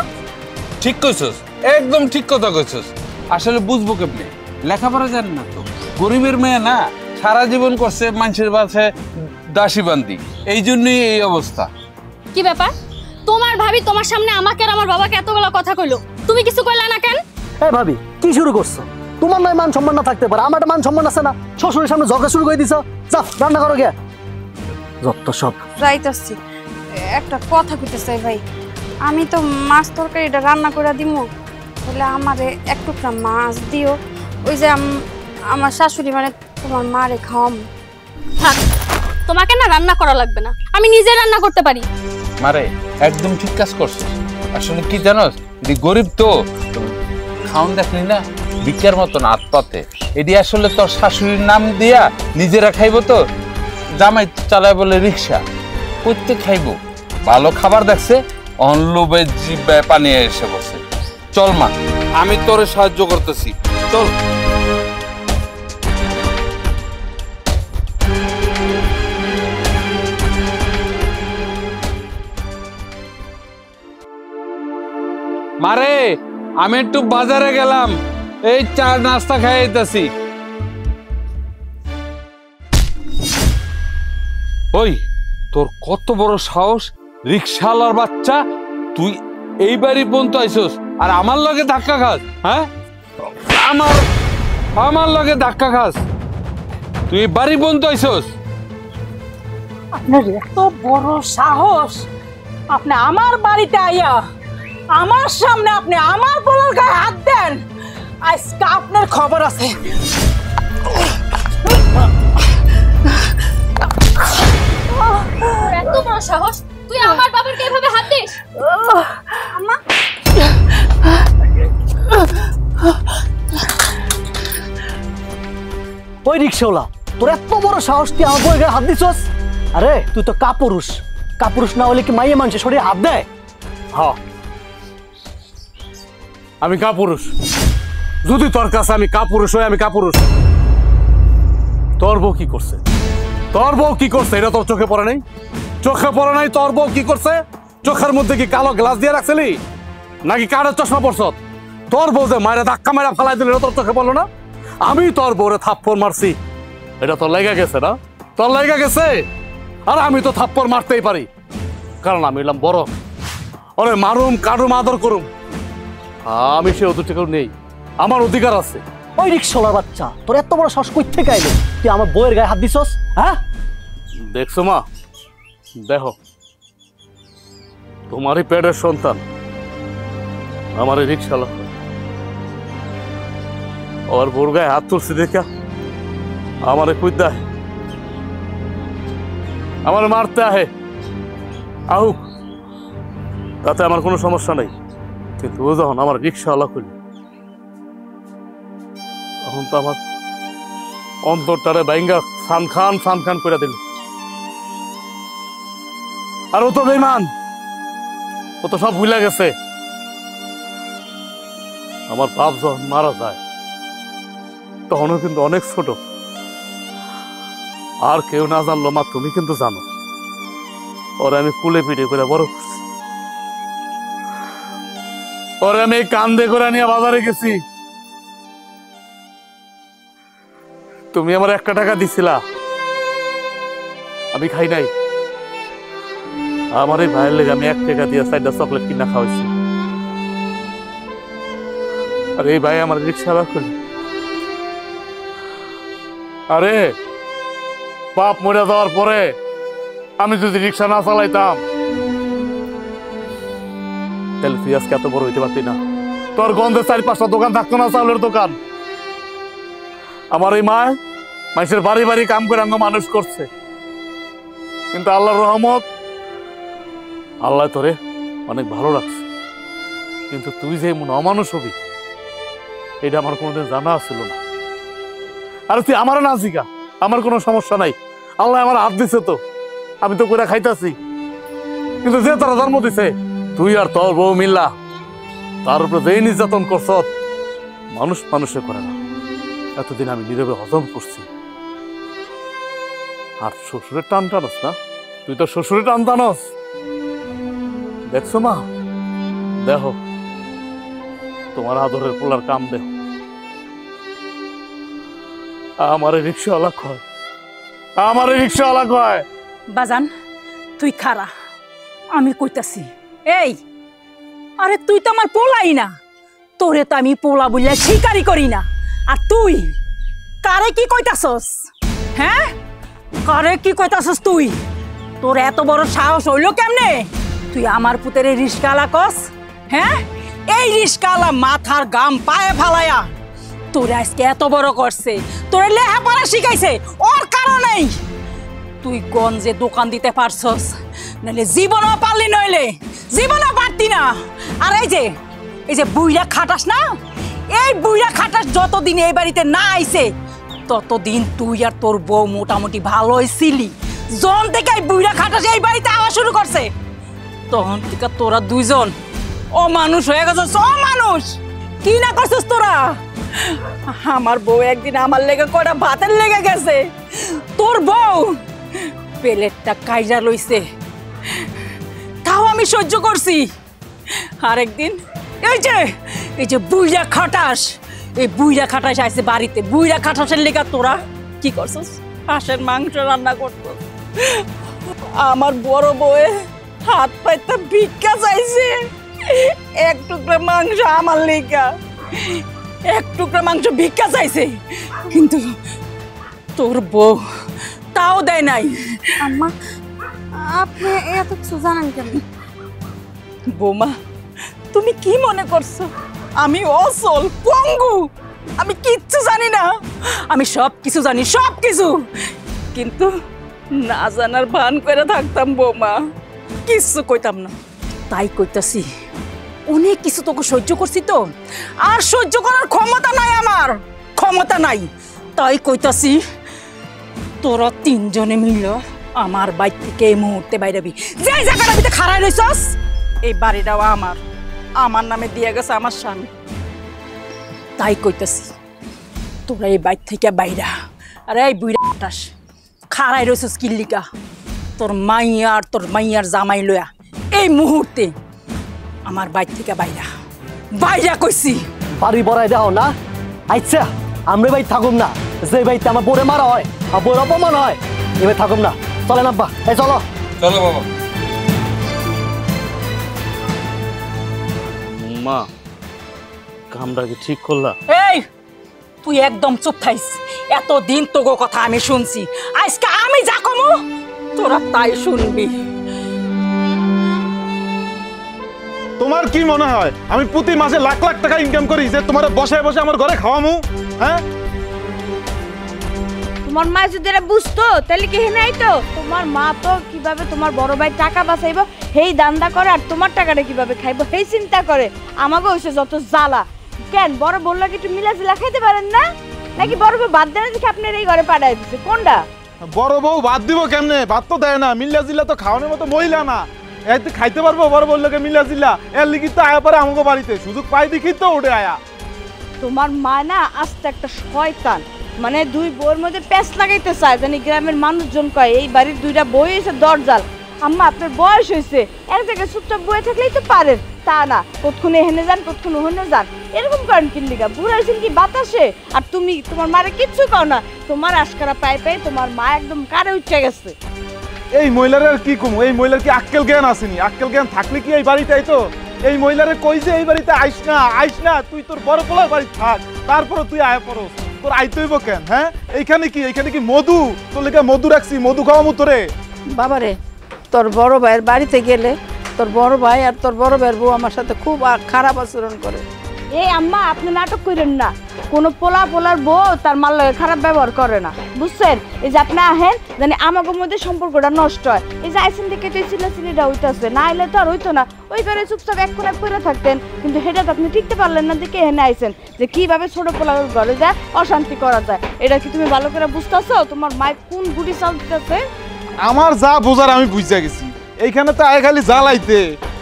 ঠিক কইছস, একদম ঠিক কথা কইছস। আসলে বুঝবো কেমনে, লেখাপড়া জানি না তো, গরিবের মেয়ে না, সারা জীবন করছে মানুষের বাসে দাসী বান্দি, এই জন্যই এই অবস্থা। কি ব্যাপার, তোমার ভাবি তোমার সামনে আমাকে আর আমার বাবাকে এতগুলো কথা কইলো, তুমি কিছু কইলা না কেন? এই ভাবি কি শুরু করছো? তোমার নয় মান সম্মান না থাকতে পারে, আমার একটা মান সম্মান আছে না? শ্বশুরের সামনে ঝগড়া শুরু করে দিছ। যাও রান্না করো গিয়া। যত সব। যাইতাছি, একটা কথা কইতে চাই ভাই। আমি তো মাছ তরকারিটা রান্না করে দিমু, তাহলে আমারে এক টুকরা মাছ দিও। ওই যে আমার শাশুড়ি মানে তোমার মারে খাওয়াম। থাক, তোমাকে না রান্না করা লাগবে না, আমি নিজে রান্না করতে পারি। মারে একদম ঠিক কাজ করছিস। আসলে কি জানোস, এটি গরিব তো, খাওন দেখলি না ভিক্ষার মতন আত্মাতে, এটি আসলে তোর শাশুড়ির নাম দিয়া নিজেরা খাইবো তো, জামাই চালায় বলে রিক্সা, করতে খাইবো। ভালো খাবার দেখছে, অনলোভে জিব্বায় পানি এসে বসে। চল মা, আমি তোরে সাহায্য করতেছি, চল। মারে আমি একটু বাজারে গেলাম, এই চা নাস্তা খাইতেছি। ওই তোর কত বড় সাহস, রিক্সাওয়ালার বাচ্চা, তুই এই বাড়ি পর্যন্ত আইসস আর আমার লগে ধাক্কা খাস? হ্যাঁ, আমার লগে ধাক্কা খাস? তুই এই বাড়ি পর্যন্ত আইসস? আপনার এত বড় সাহস, আপনি আমার বাড়িতে আইয়া আমার সামনে আপনি আমার বলার গায়ে হাত দেন, আজকে আপনার খবর আছে। এত বড় সাহস, তুই আমার বাবাকে এভাবে হাত দিস? আম্মা, ওই রিক্সাওয়ালা, তোর এত বড় সাহস, তুই আমার বউয়ের গায়ে হাত দিছস? আরে তুই তো কাপুরুষ, কাপুরুষ না হলে কি মাইয়ে মানুষের শরীরে হাত দেয়? হ্যাঁ, আমি কাপুরুষ। যদি তোর কাছে আমি কাপুরুষ হই, আমি কাপুরুষ। তোর বউ কি করছে? তোর বউ কি করছে এটা তোর চোখে পড়ে নাই? চোখে পড়ে নাই তোর বউ কি করছে? চোখের মধ্যে কি কালো গ্লাস দিয়ে রাখছিলি নাকি কারের চশমা পড়ছ? তোর বউ যে মায়েরা ধাক্কা মেরা ফেলাই দিল, এটা তোর চোখে পড়লো না? আমি তোর বউরে থাপ্পড় মারছি, এটা তোর লেগে গেছে না? তোর লেগে গেছে। আর আমি তো থাপ্পড় মারতেই পারি, কারণ আমি এলাম বড়। ওরে মারুম কাটুম আদর করুম, আমি সে অধিকার নেই, আমার অধিকার আছে। ওই রিক্সাওয়ালার বাচ্চা, তোর এত বড় সাহস কই থেকে আইলো? তুই আমার বউয়ের গায়ে হাত দিছস? হ্যাঁ, দেখছো মা, দেখো তোমারই পেটের সন্তান আমারই রিক্সাওয়ালা, ওর বউর গায়ে হাত তুলছি দেখা আমারে কুইদ দেয়, আমার মারতে আহে, আহুক, তাতে আমার কোনো সমস্যা নেই। কিন্তু ও যখন আমার রিক্সাওয়ালা করল, তখন তো আমার অন্তরটারে বাইঙ্গা ফান খান করে দিল। আর ও তো বেঈমান, ও তো সব ভুলে গেছে। আমার বাপ যখন মারা যায় তখনও কিন্তু অনেক ছোট, আর কেউ না জানলো মা, তুমি কিন্তু জানো, ওরে আমি কুলে পিঠে করে বড় করছি। ওরে আমি কান্দে করে নিয়ে বাজারে গেছি, তুমি আমার 1 টাকা দিছিলা, আমি খাই নাই। আমার এই ভাইয়ের লেগে আমি 1 টাকা দিয়ে 4টা চকলেট কিনা খাওয়াইছি। আর এই ভাই আমার রিক্সা রাখল। আরে বাপ মরে যাওয়ার পরে আমি যদি রিক্সা না চালাইতাম, তাহলে তুই আজকে এত বড় হইতে পারতি না। তোর গন্ধে 4-5টা দোকান থাকতো না, চাউলের দোকান। আমার এই মা মানুষের বাড়ি বাড়ি কাম করে আঙ্গ মানুষ করছে, কিন্তু আল্লাহর রহমত, আল্লাহ তোরে অনেক ভালো রাখছে। কিন্তু তুই যে এমন অমানুষ হবি এটা আমার কোনোদিন জানা ছিল না। আর তুই আমার না জিগা, আমার কোনো সমস্যা নাই, আল্লাহ আমার হাত দিছে তো, আমি তো করে খাইতাছি। কিন্তু যে তারা জন্ম দিছে, তুই আর তোর বউ মিল্লা, তার উপরে যেই নির্যাতন করছ, মানুষ মানুষে করে না। এতদিন আমি নীরবে হজম করছি। আর শ্বশুরের টান টানস না, তুই তো শ্বশুরের টান টানস। দেখছো মা, দেখো তোমার আদরের পোলার কাম দেও, আমারে রিক্সাওয়ালা কয়, আমারে রিক্সাওয়ালা কয়। বাজান তুই খারা, আমি কইতাছি। এই আরে তুই তো আমার পোলাই না, তোরে তো আমি পোলা বললে স্বীকারই করি না। আর তুই কারে কি কইতাছস? হ্যাঁ, কারে কি কইতাছস তুই? তোর এত বড় সাহস হইল কেমনে? তুই আমার পুতের রিস্কালা কস? হ্যাঁ, এই রিস্কালা মাথার গাম পায়ে ফালায়া তোরে আজকে এত বড় করছে, তোরে লেখাপড়া শিখাইছে ওর কারণেই তুই গঞ্জে দোকান দিতে পারছস, নাহলে জীবনও পারলি, নইলে জীবনও পারতি না। আর এই যে বুইরা খাটাস না, এই বুইরা খাটাস যতদিন এই বাড়িতে না আইছে ততদিন তুই আর তোর বউ মোটামুটি ভালোই ছিলি। জন থেকে এই বুইরা খাটাস এই বাড়িতে আওয়া শুরু করছে, তখন থেকে তোরা দুইজন অমানুষ হয়ে গেছিস। অমানুষ কি না করছিস তোরা? আমার বউ একদিন আমার লেগে কয়টা ভাতের লেগে গেছে, তোর বউ পেলেটটা কাইজা লইছে, তাও আমি সহ্য করছি। আর একদিন এই যে বুইরা খাটাস, এই বুইরা খাটাস আইছে বাড়িতে, বুইরা খাটাসের লেগে তোরা কি করছিস? হাঁসের মাংস রান্না করতো। আমার বড় বউয়ে হাত পাইতে ভিক্ষা চাইছে, এক টুকরা মাংস আমার লেগা, এক টুকরা মাংস ভিক্ষা চাইছে, কিন্তু তোর বউ তাও দেয় নাই। আম্মা আপনি এত কিছু জানেন কেন? বৌমা তুমি কি মনে করছো আমি অসল পঙ্গু? আমি কিচ্ছু জানি না, আমি সব কিছু জানি, সব কিছু, কিন্তু না জানার ভান করে থাকতাম বৌমা, কিচ্ছু কইতাম না। তাই কইতাছি অনেক কিছু তোকে সহ্য করছি, তো আর সহ্য করার ক্ষমতা নাই, আমার ক্ষমতা নাই। তাই কইতাছি তোরা তিনজনে মিল আমার বাড়ি থেকে এই মুহূর্তে বাইরাবি। যে জায়গাটা ভিতরে খাড়াই রইছস এই বাড়িটাও আমার, আমার নামে দিয়ে গেছে আমার স্বামী। তাই কইতাছি তোরা এই বাড়ি থেকে বাইরা। আরে এই বুইরা কাটাস খাড়াই রইছস কিল্লিকা? তোর মাইয়ার জামাই লয়া এই মুহূর্তে আমার বাড়ি থেকে বাইরা, বাইরা কইছি। বাড়ি বড়াই দেখো না, আচ্ছা আমরা ভাই থাকুম না, যে বাড়িতে আমার বউরে মারা হয় আর বউর অপমান হয় এবার থাকুম না। চলেন আব্বা, এই চলো চলো বাবা। মা কামটা কি ঠিক করলা? এই তুই একদম চুপ থাইস, এতদিন তোগো কথা আমি শুনছি, আজকে আমি যা কমু তোরা তাই শুনবি। তোমার কি মনে হয় আমি প্রতি মাসে লাখ লাখ টাকা ইনকাম করি যে তোমার বসে বসে আমার ঘরে খাওয়ামু? হ্যাঁ, তোমার মা যদি এটা বুঝতো তাহলে কি হেনে আইতো? তোমার মা তো কিভাবে তোমার বড় ভাই টাকা বাঁচাইবো সেই দান্দা করে, আর তোমার টাকাটা কিভাবে খাইবো সেই চিন্তা করে। আমাকে হইছে যত জ্বালা। কেন বড় বললো কি একটু মিলাজিলা খাইতে পারেন না? নাকি বড় বউ বাদ দেয় না দেখে আপনার এই ঘরে পাঠাই দিচ্ছে? কোনটা? বড় বউ বাদ দিব কেমনে? ভাত তো দেয় না, মিল্লা জিল্লা তো খাওয়ানোর মতো মহিলা না, এর তো খাইতে পারবো বড় বললো মিল্লা জিল্লা, এর লিখি তো আয়া পারে আমাকে বাড়িতে, সুযোগ পাই দেখি তো উঠে আয়া। তোমার মা না আস্তে একটা শয়তান, মানে দুই বউর মধ্যে প্যাঁচ লাগাইতে চায়, জানি গ্রামের মানুষজন কয় এই বাড়ির দুইটা বই হয়েছে দরজাল। আম্মা আপনার বয়স হয়েছে, এক জায়গায় চুপচাপ বয়ে থাকলেই তো পারেন, তা না কতক্ষণ এখানে যান কতক্ষণ ওখানে যান, এরকম করেন কিল্লিগা? বুড়া হয়েছেন কি বাতাসে? আর তুমি তোমার মারে কিচ্ছু কও না, তোমার আশকারা পায়ে পায়ে তোমার মা একদম কারে উঠে গেছে। এই মহিলার আর কি কমু? এই মহিলার কি আক্কেল জ্ঞান আসেনি? আক্কেল জ্ঞান থাকলে কি এই বাড়িটাই তো? এই মহিলারে কই যে এই বাড়িতে আইস না, তুই তোর বড় পোলার বাড়ি থাক, তারপরে তুই আয়া পড়ো, তোর আইতে হইব কেন? হ্যাঁ, এইখানে কি মধু? তোর লেগে মধু রাখছি, মধু খাওয়ামু তোরে। বাবারে তোর বড় ভাইয়ের বাড়িতে গেলে তোর বড় ভাই আর তোর বড় ভাইয়ের বউ আমার সাথে খুব খারাপ আচরণ করে। এই আম্মা আপনি নাটক করেন না, কোনো পোলার বউ তার মার লগে খারাপ ব্যবহার করে না, বুঝছেন? এই যে আপনি আহেন জানি আমাদের মধ্যে সম্পর্কটা নষ্ট হয়, এই যে আইসেন থেকে তো চিলাচিলিটা হইতেছে, না আইলে তো আর হইতো না, ওই করে চুপচাপ এক কোণে পড়ে থাকতেন, কিন্তু সেটা তো আপনি টিকতে পারলেন না, দেখে এখানে আইসেন যে কিভাবে ছোট পোলার ঘরে যায় অশান্তি করা যায়। এটা কি তুমি ভালো করে বুঝতেছো? তোমার মায়ের কোন গুটি চালতেছে? আমার যা বোঝার আমি বুঝা গেছি, এইখানে তো আয় খালি জ্বালাইতে,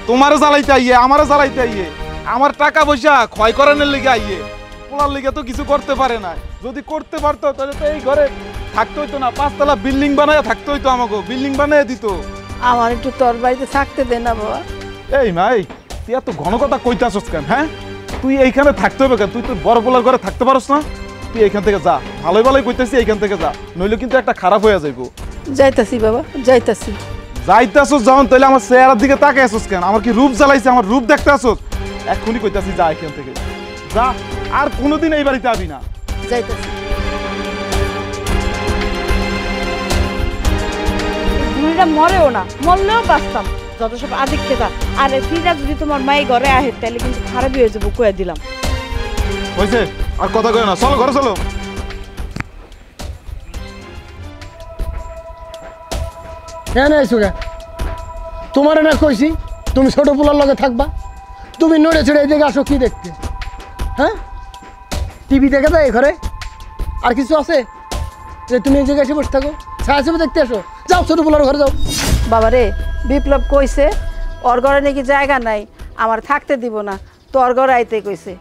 তোমারও জ্বালাইতে আইয়ে, আমারও জ্বালাইতে আইয়ে, আমার টাকা পয়সা ক্ষয় করানোর লেগে আইয়ে, পোলার লেগে তো কিছু করতে পারে না। যদি করতে পারতো তাহলে তো এই ঘরে থাকতে হইতো না, 5 তলা বিল্ডিং বানায় থাকতে হইতো, আমাকে বিল্ডিং বানিয়ে দিত। আমার একটু তোর বাড়িতে থাকতে দে না বাবা। এই মা, তুই এত ঘন কথা কইতাছস কেন? হ্যাঁ, তুই এইখানে থাকতে হবে কেন? তুই তো বড় পোলার ঘরে থাকতে পারস না? তুই এইখান থেকে যা, ভালোই ভালোই কইতেছি এইখান থেকে যা, নইলে কিন্তু একটা খারাপ হয়ে যাইব। যাইতাছি বাবা, যাইতাছি। যাইতাছস যখন তাহলে আমার চেহারার দিকে তাকাই আসছ কেন? আমার কি রূপ জ্বালাইছে? আমার রূপ দেখতে আসছ? এক্ষুনি কইতাছি যা এখান থেকে যা, আর কোনোদিন এই বাড়িতে আবি না। যাইতাছি। বুড়িটা মরেও না, মরলেও বাঁচতাম, যত সব আদিক খেতা। আর ফিরা যদি তোমার মাই ঘরে আহে তাহলে কিন্তু খারাপই হয়ে যাবো, কয়ে দিলাম। হয়েছে, আর কথা কয় না, চলো ঘরে চলো। কেন আইসো গে? তোমার না কইছি তুমি ছোট পোলার লগে থাকবা, তুমি নড়ে চড়ে এই দিকে আসো কি দেখতে? হ্যাঁ, টিভি দেখে দেয় ঘরে? আর কিছু আছে যে তুমি এই জায়গায় এসে বসে থাকো? ছায়া ছবি দেখতে আসো, যাও ছোট পোলার ঘরে যাও। বাবা রে, বিপ্লব কইছে ওর ঘরে নাকি জায়গা নাই, আমার থাকতে দিব না, তোর ঘরে আইতে কইছে।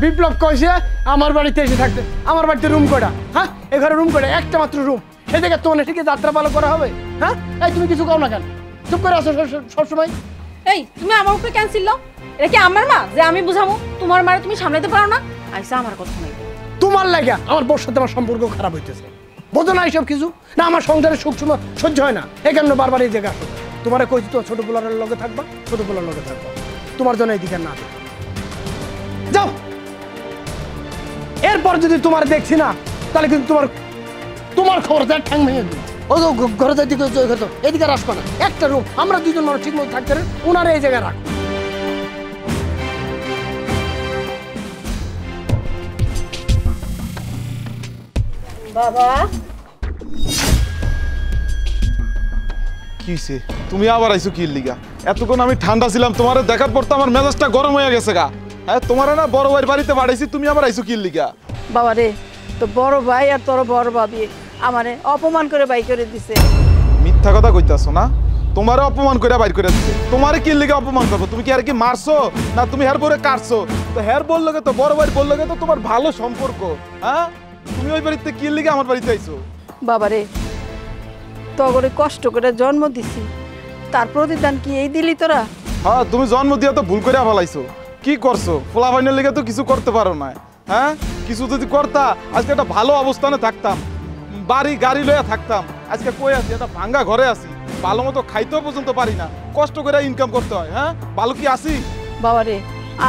বিপ্লব কইছে আমার বাড়িতে এসে থাকতে। আমার বাড়িতে রুম কয়টা? হ্যাঁ, এ ঘরে রুম কয়টা? একটা মাত্র রুম। সেই জায়গায় তোমার ঠিক যাত্রা ভালো করা হবে? হ্যাঁ, এই তুমি কিছু কও না কেন? চুপ করে আসো সবসময়। এই তুমি আমার উপরে ক্যান্সেল দাও, এটা কি আমার মা যে আমি বুঝামু? তোমার মারে তুমি সামলাতে পারো না? আইসা আমার কথা নাই। তোমার লাগা আমার বউর সাথে আমার সম্পর্ক খারাপ হইতেছে, বোঝো না এইসব কিছু? না আমার সংসারের সুখ সহ্য হয় না, এই কারণে বারবার এই জায়গায় আসো। তোমার কইছি তো ছোট পোলারের লগে থাকবা, ছোট পোলার লগে থাকবা, তোমার জন্য এইদিকে না যাও। এরপর যদি তোমার দেখছি না তাহলে কিন্তু তোমার খবর ঠ্যাং ভেঙে দিই। ও ঘরে যাই দিকে এদিকে আসবো না। একটা রুম, আমরা দুজন মানুষ ঠিক মতো থাকতে ওনারা এই জায়গায় রাখ। বাবা কিসে তুমি আবার আইছো কি লিগা? এতক্ষণ আমি ঠান্ডা ছিলাম, তোমার দেখার পর তো আমার মেজাজটা গরম হয়ে গেছে গা। হ্যাঁ, তোমার না বড় ভাইয়ের বাড়িতে বাড়াইছি, তুমি আবার আইছো কি লিগা? বাবা রে, তো বড় ভাই আর তোর বড় ভাবি আমারে অপমান করে বাই করে দিছে। মিথ্যা কথা কইতাছো না? তোমারে অপমান করে বাইর করে দিছে। তোমারে কি লিগা অপমান করবো? তুমি কি আর কি মারছো না তুমি হের পরে কাটছো? তো হের বললো তো বড় ভাই বললো তো তোমার ভালো সম্পর্ক। হ্যাঁ, তুমি ওই বাড়িতে কি লিগা আমার বাড়িতে আইছো? বাবা রে, তগরে কষ্ট করে জন্ম দিছি, তার প্রতিদান কি এই দিলি তোরা? হ্যাঁ, তুমি জন্ম দিয়া তো ভুল করে ফেলাইছো। কি করছো? ফোলা ভাইনের লিগে তো কিছু করতে পারো না। হ্যাঁ, কিছু যদি করতা আজকে একটা ভালো অবস্থানে থাকতাম, বাড়ি গাড়ি লইয়া থাকতাম। আজকে কই আছি? একটা ভাঙ্গা ঘরে আছি, ভালো মতো খাইতেও পর্যন্ত পারি না, কষ্ট করে ইনকাম করতে হয়। হ্যাঁ, ভালো কি আছি? বাবা রে,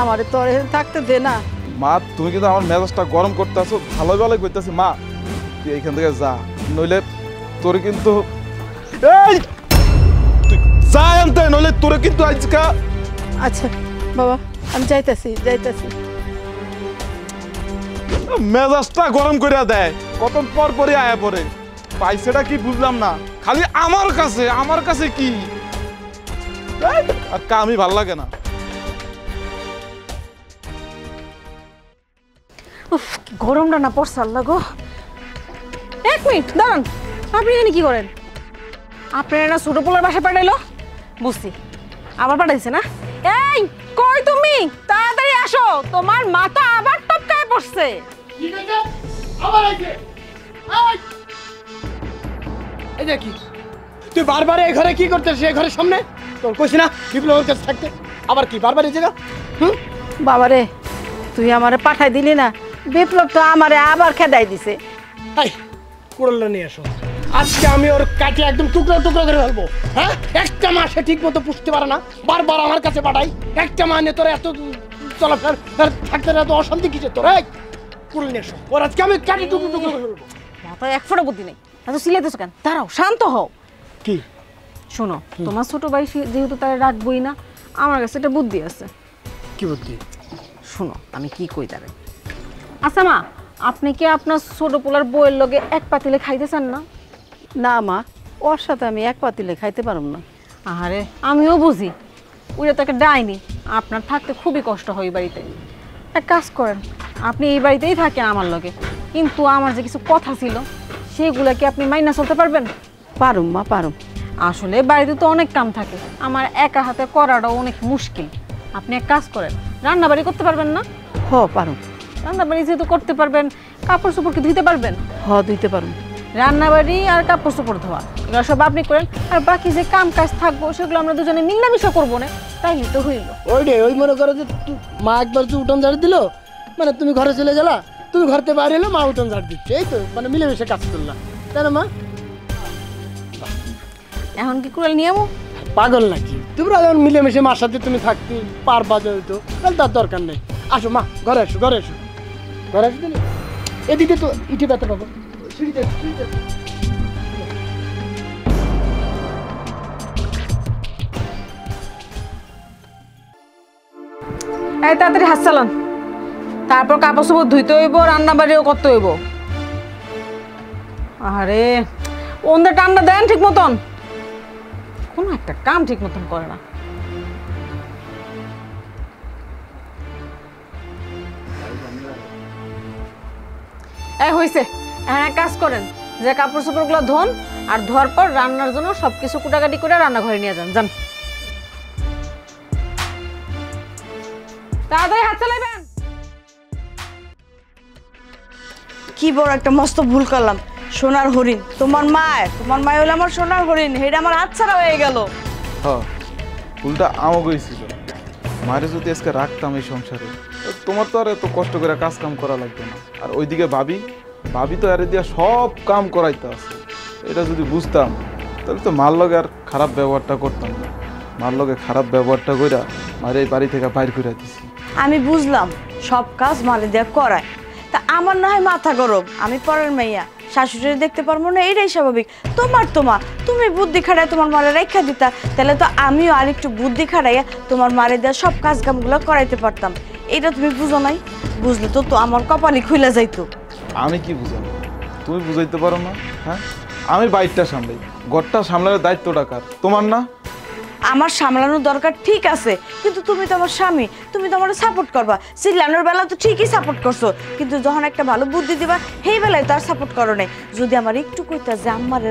আমারে তোর থাকতে দে না। মা, তুমি কিন্তু আমার মেজাজটা গরম করতে আসো, ভালো ভালো করতেছি। মা, তুই এইখান থেকে যা, নইলে তোর কিন্তু এই তুই যা আনতে, নইলে তোরে কিন্তু আজকা। আচ্ছা বাবা, আমি যাইতাছি। মেজাজটা গরম করে দেয়, কত পর পরে আয়া পরে। পাইছেটা কি বুঝলাম না, খালি আমার কাছে কি আর কামই ভাল লাগে না। গরমটা না পড়ছে, আল্লাহ গো। এক মিনিট দাঁড়ান, আপনি এখানে কি করেন? আপনার না ছোট পোলার বাসায় পাঠাইলো? বুঝছি, আবার পাঠাইছে না? এই কই তুমি? তাড়াতাড়ি আসো, তোমার মাথা আবার টপকায় পড়ছে। এই দেখি তুই বারবার এই ঘরে কি করতেছিস? এই ঘরের সামনে তোর কইছি না বিপ্লবের কাছে থাকতে, আবার কি বারবার এই জায়গা? বাবা রে, তুই আমারে পাঠাই দিলি না, বিপ্লব তো আমারে আবার খেদাই দিছে। এই কুড়ালটা নিয়ে এসো, আজকে আমি ওর কাটে একদম টুকরো টুকরো করে ফেলবো। হ্যাঁ, একটা মাসে ঠিক মতো পুষতে পারে না, বারবার আমার কাছে পাঠাই। একটা মানে তোর এত চলাফেরা থাকতে এত অশান্তি কিসে তোর? এই কুড়াল নিয়ে এসো, ওর আজকে আমি কাটে টুকরো টুকরো করে ফেলবো। মাথায় এক ফোঁটা বুদ্ধি নেই, এত সিলাইতেছো কেন? দাঁড়াও, শান্ত হও। কি শোনো, তোমার ছোট ভাই যেহেতু তারা রাখবই না, আমার কাছে একটা বুদ্ধি আছে। কি বুদ্ধি? শোনো আমি কি কই তারে। আচ্ছা মা, আপনি কি আপনার ছোট পোলার বউয়ের লগে এক পাতিলে খাইতে চান না? না মা, ওর সাথে আমি এক পাতিলে খাইতে পারব না। আরে আমিও বুঝি, ওইটা তো একটা ডাইনি, আপনার থাকতে খুবই কষ্ট হয় এই বাড়িতে। এক কাজ করেন, আপনি এই বাড়িতেই থাকেন আমার লগে, কিন্তু আমার যে কিছু কথা ছিল সেগুলা কি আপনি মাইনা চলতে পারবেন? পারুম মা, পারুম। আসলে বাড়িতে তো অনেক কাম থাকে, আমার একা হাতে করাটাও অনেক মুশকিল। আপনি এক কাজ করেন, রান্না বাড়ি করতে পারবেন না? হ পারুম। রান্না বাড়ি যেহেতু করতে পারবেন, কাপড় চোপড় কি ধুইতে পারবেন? হ ধুইতে পারুম। রান্নাবাড়ি আর কাপড় চোপড় ধোয়া এগুলো সব আপনি করেন, আর বাকি যে কাম কাজ থাকবো সেগুলো আমরা দুজনে মিলামিশা করবো না, তাইলে তো হইল। ওই মনে করো যে মা একবার তো উঠোন ঝাড় দিল, মানে তুমি ঘরে চলে গেলা, তুমি ঘর থেকে বাইরে এলো, মা উঠোন ঝাড় দিচ্ছে, এই তো মানে মিলেমিশে কাজ করলাম, তাই না মা? এখন কি কুড়াল নিয়ে আমো? পাগল নাকি তোমরা? যখন মিলেমিশে মার সাথে তুমি থাকতে পারবা হইতো, তাহলে তার দরকার নেই। আসো মা, ঘরে আসো, ঘরে আসো, ঘরে আসো দিলে এদিকে তো ইটি ব্যথা পাবো। এই তাড়াতাড়ি হাত চালান, তারপর কাপড় চোপড় ধুইতে হইব, রান্না বাড়িও করতে হইব। আরে ওদের টানটা দেন ঠিক মতন, কোনো একটা কাম ঠিক মতন করে না। এই হইছে, এখন এক কাজ করেন, যে কাপড় চোপড়গুলো ধোন, আর ধোয়ার পর রান্নার জন্য সবকিছু কুটাকাটি করে রান্নাঘরে নিয়ে যান। যান তাড়াতাড়ি হাত চালাইবেন। কি বড় একটা মস্ত ভুল করলাম। সোনার হরিণ তোমার মায় হলো আমার সোনার হরিণ, হেটা আমার হাতছাড়া হয়ে গেল। হ্যাঁ, ভুলটা আমাকেই ছিল। মায়ের যদি আজকে রাখতাম এই সংসারে, তোমার তো আর এত কষ্ট করে কাজ কাম করা লাগবে না। আর ওইদিকে ভাবি তো আরে দিয়া সব কাম করাইতে আছে। এটা যদি বুঝতাম তাহলে তো মার লগে আর খারাপ ব্যবহারটা করতাম না। মার লগে খারাপ ব্যবহারটা কইরা মারে এই বাড়ি থেকে বাইর করে দিছি। আমি বুঝলাম সব কাজ মারে দেয়া করায়, তা আমার না হয় মাথা গরম, আমি পরের মাইয়া, শাশুড়ি দেখতে পারবো না, এটাই স্বাভাবিক। তুমি বুদ্ধি খাটায় তোমার মারে রেখা দিতা, তাহলে তো আমিও আর একটু বুদ্ধি খাটাইয়া তোমার মারে দেওয়া সব কাজ কামগুলো করাইতে পারতাম। এটা তুমি বুঝো নাই, বুঝলে তো আমার কপালই খুলে যাইতো। আমি কি বুঝাবো, তুমি বুঝাইতে পারো না? হ্যাঁ, আমি বাইকটা সামলাই, ঘরটা সামলানোর দায়িত্বটা কার? তোমার না? আমার সামলানোর দরকার ঠিক আছে, কিন্তু তুমি তো আমার স্বামী, তুমি তো আমার সাপোর্ট করবা। চিল্লানোর বেলা তো ঠিকই সাপোর্ট করছো, কিন্তু যখন একটা ভালো বুদ্ধি দিবা সেই বেলায় তো আর সাপোর্ট করো নাই। যদি আমার একটু কইতা যে আমারে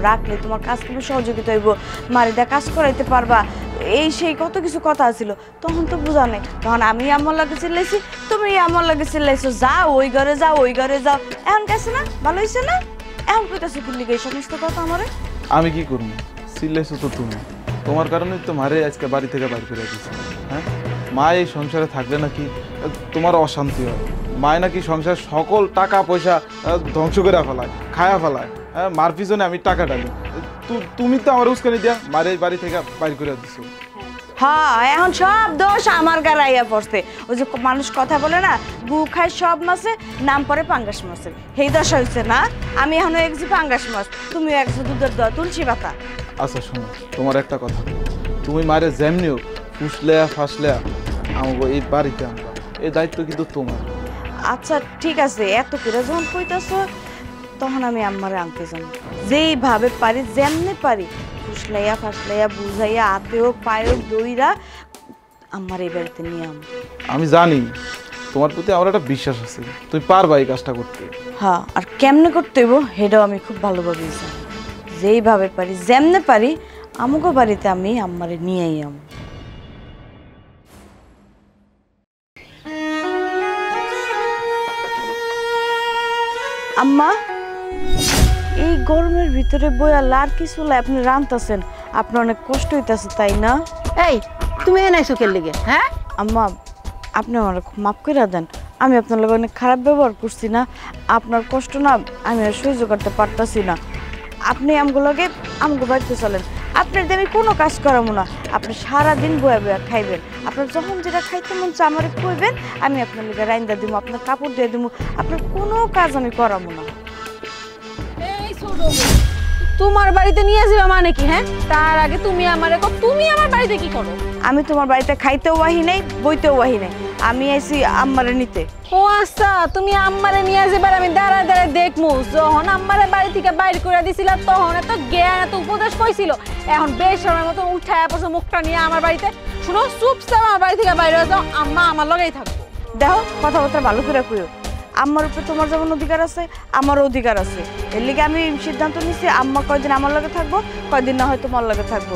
রাখলে তোমার কাজ তুমি সহযোগিতা হইব, মারে দেয়া কাজ করাইতে পারবা, এই সেই কত কিছু কথা ছিল, তখন তো বুঝা নাই। তখন আমি আমার লাগে চিল্লাইছি, তুমি আমার লাগে চিল্লাইছো, যাও ওই ঘরে যাও, ওই ঘরে যাও। এখন গেছে না, ভালো হয়েছে না? এখন কইতাছো কি লিগে এই সমস্ত কথা আমারে? আমি কি করবো? চিল্লাইছো তো তুমি, তোমার কারণেই তো মারে আজকে বাড়ি থেকে বাইর করে দিচ্ছে। হ্যাঁ, মা এই সংসারে থাকলে নাকি তোমার অশান্তি হয়। মায় নাকি সংসার সকল টাকা পয়সা ধ্বংস করে ফেলায়, খায়া ফেলায়। হ্যাঁ, মার পিছনে আমি টাকা ডালি, তুমি তো আমার উস্কানি দিয়া মারে বাড়ি থেকে বাইর করে দিছো। হ্যাঁ, এখন সব দোষ আমার গাড়াইয়া পড়ছে। ওই যে মানুষ কথা বলে না, গু খায় সব মাছে, নাম পরে পাঙ্গাস মাছের, সেই দশা হয়েছে না। আমি এখন একজি পাঙ্গাস মাছ, তুমি একজি দুধের দোয়া তুলসী পাতা। আচ্ছা শোনো, তোমার একটা কথা, তুমি মারে যেমনিও ফুসলেয়া ফাসলেয়া আমাকে এই বাড়িতে আনবা, এই দায়িত্ব কিন্তু তোমার। আচ্ছা ঠিক আছে, এত করে যখন কইতাছো তখন আমি আম্মারে আনতে যাবো, যেইভাবে পারি, যেমনি পারি, ফুসলাইয়া ফাসলাইয়া বুঝাইয়া হাতে হোক পায়ে হোক দইরা আমার এই বাড়িতে নিয়ে আম। আমি জানি তোমার প্রতি আমার একটা বিশ্বাস আছে, তুমি পারবা এই কাজটা করতে। হ্যাঁ, আর কেমনে করতে হইব সেটাও আমি খুব ভালোভাবে জানি। যেইভাবে পারি, যেমনে পারি, আমাকে বাড়িতে আমি আম্মারে নিয়েই আম। আম্মা, এই গরমের ভিতরে বইয়া লার কিছু আপনি রান্তাছেন, আপনার অনেক কষ্ট হইতাছে তাই না? এই তুমি এনে সুখের লিগে? হ্যাঁ আম্মা, আপনি আমার মাফ করে দেন, আমি আপনার লগে অনেক খারাপ ব্যবহার করছি না। আপনার কষ্ট না আমি আর সহ্য করতে পারতাছি না। আপনি আমগুলোকে আমগো বাড়িতে চলেন, আপনার দিয়ে আমি কোনো কাজ করাবো না। আপনি সারাদিন বয়া বয়া খাইবেন, আপনার যখন যেটা খাইতে মন চায় আমারে কইবেন, আমি আপনার লিগে রাইন্দা দিব, আপনার কাপড় দিয়ে দিব, আপনার কোনো কাজ আমি করাবো না। তোমার বাড়িতে নিয়ে যাবে মানে কি? হ্যাঁ, তার আগে তুমি আমারে কও, তুমি আমার বাড়িতে কি করো? আমি তোমার বাড়িতে খাইতেও আহি নাই, বইতেও আহি নাই, আমি আইছি আম্মারে নিতে। ও আচ্ছা, তুমি আম্মারে নিয়ে যাবার আমি দাঁড়ায় দাঁড়ায় দেখমু। যখন আম্মারে বাড়ি থেকে বাইর করে দিছিল তখন এত জ্ঞান এত উপদেশ কইছিল, এখন বেশ সময় মতো উঠায় পড়ছে মুখটা নিয়ে আমার বাড়িতে। শুনো, চুপচাপ আমার বাড়ি থেকে বাইরে যাও, আম্মা আমার লগেই থাকবো। দেখো, কথাবার্তা ভালো করে কইও। আম্মার উপরে তোমার যেমন অধিকার আছে, আমারও অধিকার আছে। এর লিগে আমি সিদ্ধান্ত নিচ্ছি, আম্মা কয়দিন আমার লগে থাকবো, কয়দিন না হয় তোমার লগে থাকবো।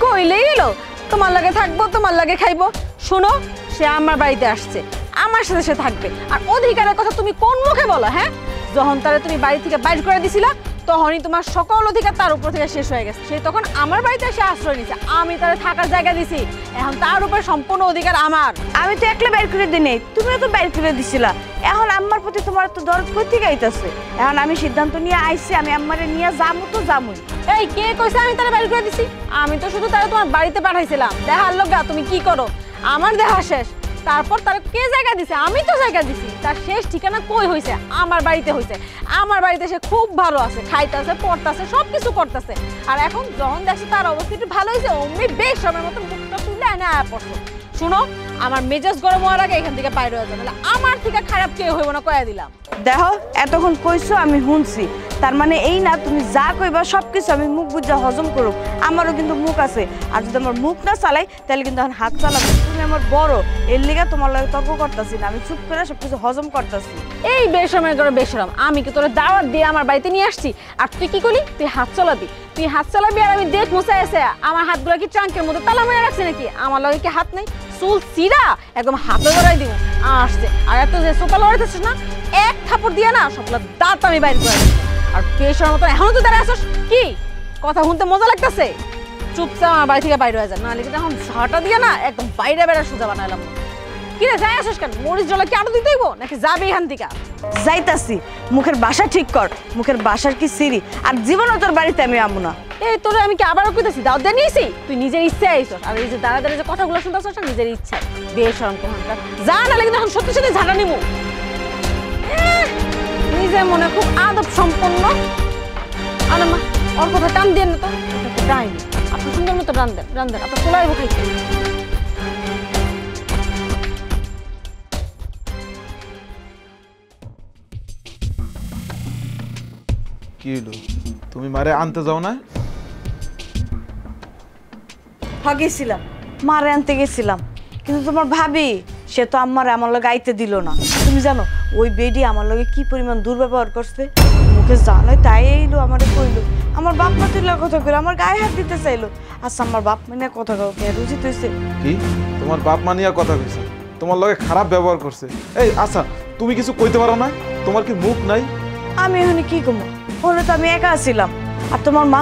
কইলেই গেল, তোমার লগে থাকবো, তোমার লগে খাইবো। শোনো, সে আমার বাড়িতে আসছে, আমার সাথে সে থাকবে। আর অধিকারের কথা তুমি কোন মুখে বলো? হ্যাঁ, যখন তারা তুমি বাড়ি থেকে বাইর করে দিছিলা তখনই তোমার সকল অধিকার তার উপর থেকে শেষ হয়ে গেছে। সে তখন আমার বাড়িতে এসে আশ্রয় নিছে, আমি তার থাকার জায়গা দিছি, এখন তার উপর সম্পূর্ণ অধিকার আমার। আমি তো একলা বের করে দিই নাই, তুমিও তো বের করে দিছিলা। এখন আম্মার প্রতি তোমার তো দরদ কই থেকে আইতাছে? এখন আমি সিদ্ধান্ত নিয়ে আইছি, আমি আম্মারে নিয়ে যাবো তো যাবই। এই কে কইছে আমি তারা বের করে দিছি? আমি তো শুধু তারা তোমার বাড়িতে পাঠাইছিলাম দেখার লগা তুমি কি করো। আমার দেখা শেষ, তারপর তার কে জায়গা দিছে? আমি তো জায়গা দিছি। তার শেষ ঠিকানা কই হইছে? আমার বাড়িতে হইছে। আমার বাড়িতে সে খুব ভালো আছে, খাইতেছে, পড়তেছে, সবকিছু করতেছে। আর এখন যখন দেখছে তার অবস্থা একটু ভালো হয়েছে, অমনি বেশ সময়ের মতো মুখটা তুলে এনে আয়া পড়ছো। শুনো, আমার মেজাজ গরম হওয়ার আগে এখান থেকে বাইরে হয়ে যাবে, আমার থেকে খারাপ কেউ হইব না, কয়া দিলাম। দেখো এতক্ষণ কইছো আমি শুনছি, তার মানে এই না তুমি যা কইবা সবকিছু আমি মুখ বুঝা হজম করো। আমারও কিন্তু মুখ আছে, আর যদি আমার মুখ না চালাই তাহলে কিন্তু এখন হাত চালাবো। তুমি আমার বড়, এর লিগা তোমার লগে তর্ক করতেছি না, আমি চুপ করে সবকিছু হজম করতেছি। এই বেশরমের ঘরে বেশরম, আমি কি তোরা দাওয়াত দিয়ে আমার বাড়িতে নিয়ে আসছি, আর তুই কি করলি? তুই হাত চালাবি, তুই হাত চালাবি, আর আমি দেখ মোছাই আছে আমার হাতগুলো কি ট্রাঙ্কের মধ্যে তালা মেরে রাখছে নাকি? আমার লগে কি হাত নেই? চুল সিরা একদম হাতে ধরাই দিব আসছে। আর এত যে সোপা লড়াইতেছিস না, এক থাপড় দিয়ে না সবগুলো দাঁত আমি বাইর করে দিচ্ছি। আর পেশার মতো এখনো তো দাঁড়ায় আসছ, কি কথা শুনতে মজা লাগতেছে? চুপচাপ আমার বাড়ি থেকে বাইরে হয়ে যায়, নাহলে কিন্তু এখন ঝাঁটা দিয়ে না একদম বাইরে বেড়া সোজা বানাইলাম। কি রে যাই আসিস কেন? মরিচ জলে কি আরো দিতে হইব নাকি যাবে এখান থেকে? যাইতাছি, মুখের বাসা ঠিক কর, মুখের বাসার কি সিঁড়ি, আর জীবনও তোর বাড়িতে আমি আমু না। এই তোরে আমি কি আবারও কইতেছি দাও দিয়ে নিয়েছি? তুই নিজের ইচ্ছায় আইছস, আর এই যে দাঁড়া দাঁড়া যে কথাগুলো শুনতেছস না নিজের ইচ্ছায়। বেশরম কেমনটা যা, নাহলে কিন্তু এখন সত্যি সত্যি ঝাঁটা নিমু। নিজে মনে খুব আদব সম্পন্ন। আরে মা, ওর কথা টান দিয়ে না তো, এটা ডাইনি। আপনি সুন্দর মতো রান দেন, আপনার চলে আসবো খাইতে। কি হলো, তুমি মারে আনতে যাও না? গেছিলাম, মারে আনতে গেছিলাম, কিন্তু তোমার ভাবি সে তো আমার লগে আইতে দিল না। তুমি জানো ওই বেডি আমার লগে কি পরিমাণ দুর্ব্যবহার করছে? মুখে জানো তাই এইলো, আমারে কইলো, আমার বাপ মা তুই কথা কইলো, আমার গায়ে হাত দিতে চাইলো। আচ্ছা আমার বাপ মানে কথা কাউ কে উচিত হয়েছে? কি তোমার বাপ মানিয়া কথা কইছে? তোমার লগে খারাপ ব্যবহার করছে? এই আচ্ছা, তুমি কিছু কইতে পারো না? তোমার কি মুখ নাই? আমি এখানে কি কমো, ওখানে তো আমি একা ছিলাম। আর তোমার মা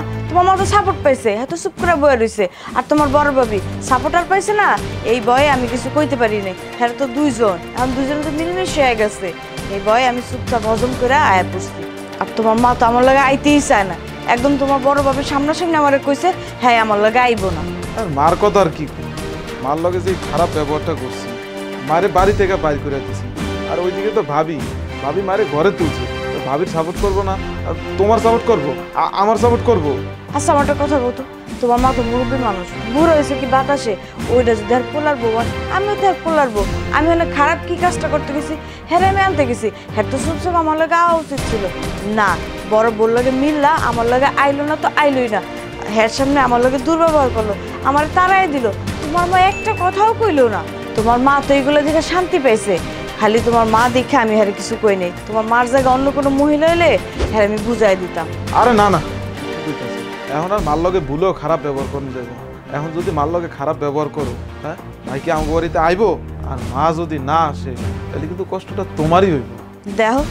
তো সাপোর্ট পাইছে, এত চুপ করে বয়ে রয়েছে। আর তোমার বড় ভাবি সাপোর্টার পাইছে না, এই বয়ে আমি কিছু কইতে পারি নাই। হ্যাঁ তো দুইজন, এখন দুইজন তো মিলেমিশে হয়ে গেছে। এই বয়ে আমি চুপচাপ হজম করে আয়া পড়ছি। আর তোমার মা তো আমার লগে আইতেই চায় না, একদম তোমার বড় ভাবি সামনাসামনি আমারে কইছে হ্যাঁ আমার লগে আইবো না। আর মার কথা আর কি, মার লগে যে খারাপ ব্যবহারটা করছি, মারে বাড়ি থেকে বাইর করে দিছি। আর ওইদিকে তো ভাবি মারে ঘরে তুলছে, ভাবির সাপোর্ট করবো না? আর তোমার সাপোর্ট করবো? আমার সাপোর্ট করবো? আচ্ছা আমার একটা কথা বলতো, তোমার মা তো মুরব্বী মানুষ, বুড়ো হয়েছে কি বাতাসে, ওইটা যদি আর পোলার বউ হয় আমিও তো আর পোলার বউ। আমি অনেক খারাপ কি কাজটা করতে গেছি? হ্যাঁ আমি আনতে গেছি, হ্যাঁ তো চুপচাপ আমার লগে আওয়া উচিত ছিল না। বড় বোর লগে মিললা, আমার লগে আইলো না তো আইলোই না, হ্যাঁ সামনে আমার লগে দুর্ব্যবহার করলো, আমার তারাই দিল। তোমার মা একটা কথাও কইলো না। তোমার মা তো এইগুলো দেখে শান্তি পাইছে, খালি তোমার মা দেখে আমি হ্যাঁ কিছু কই নাই। তোমার মার জায়গায় অন্য কোনো মহিলা হলে হ্যাঁ আমি বুঝাই দিতাম। আরে না না, এখন আর মার লগে ভুলেও খারাপ ব্যবহার করুন যাবো। এখন যদি মার লগে খারাপ ব্যবহার করো, হ্যাঁ ভাই কি আমার বাড়িতে আইবো? আর মা যদি না আসে তাহলে কিন্তু কষ্টটা তোমারই হইব। দেখো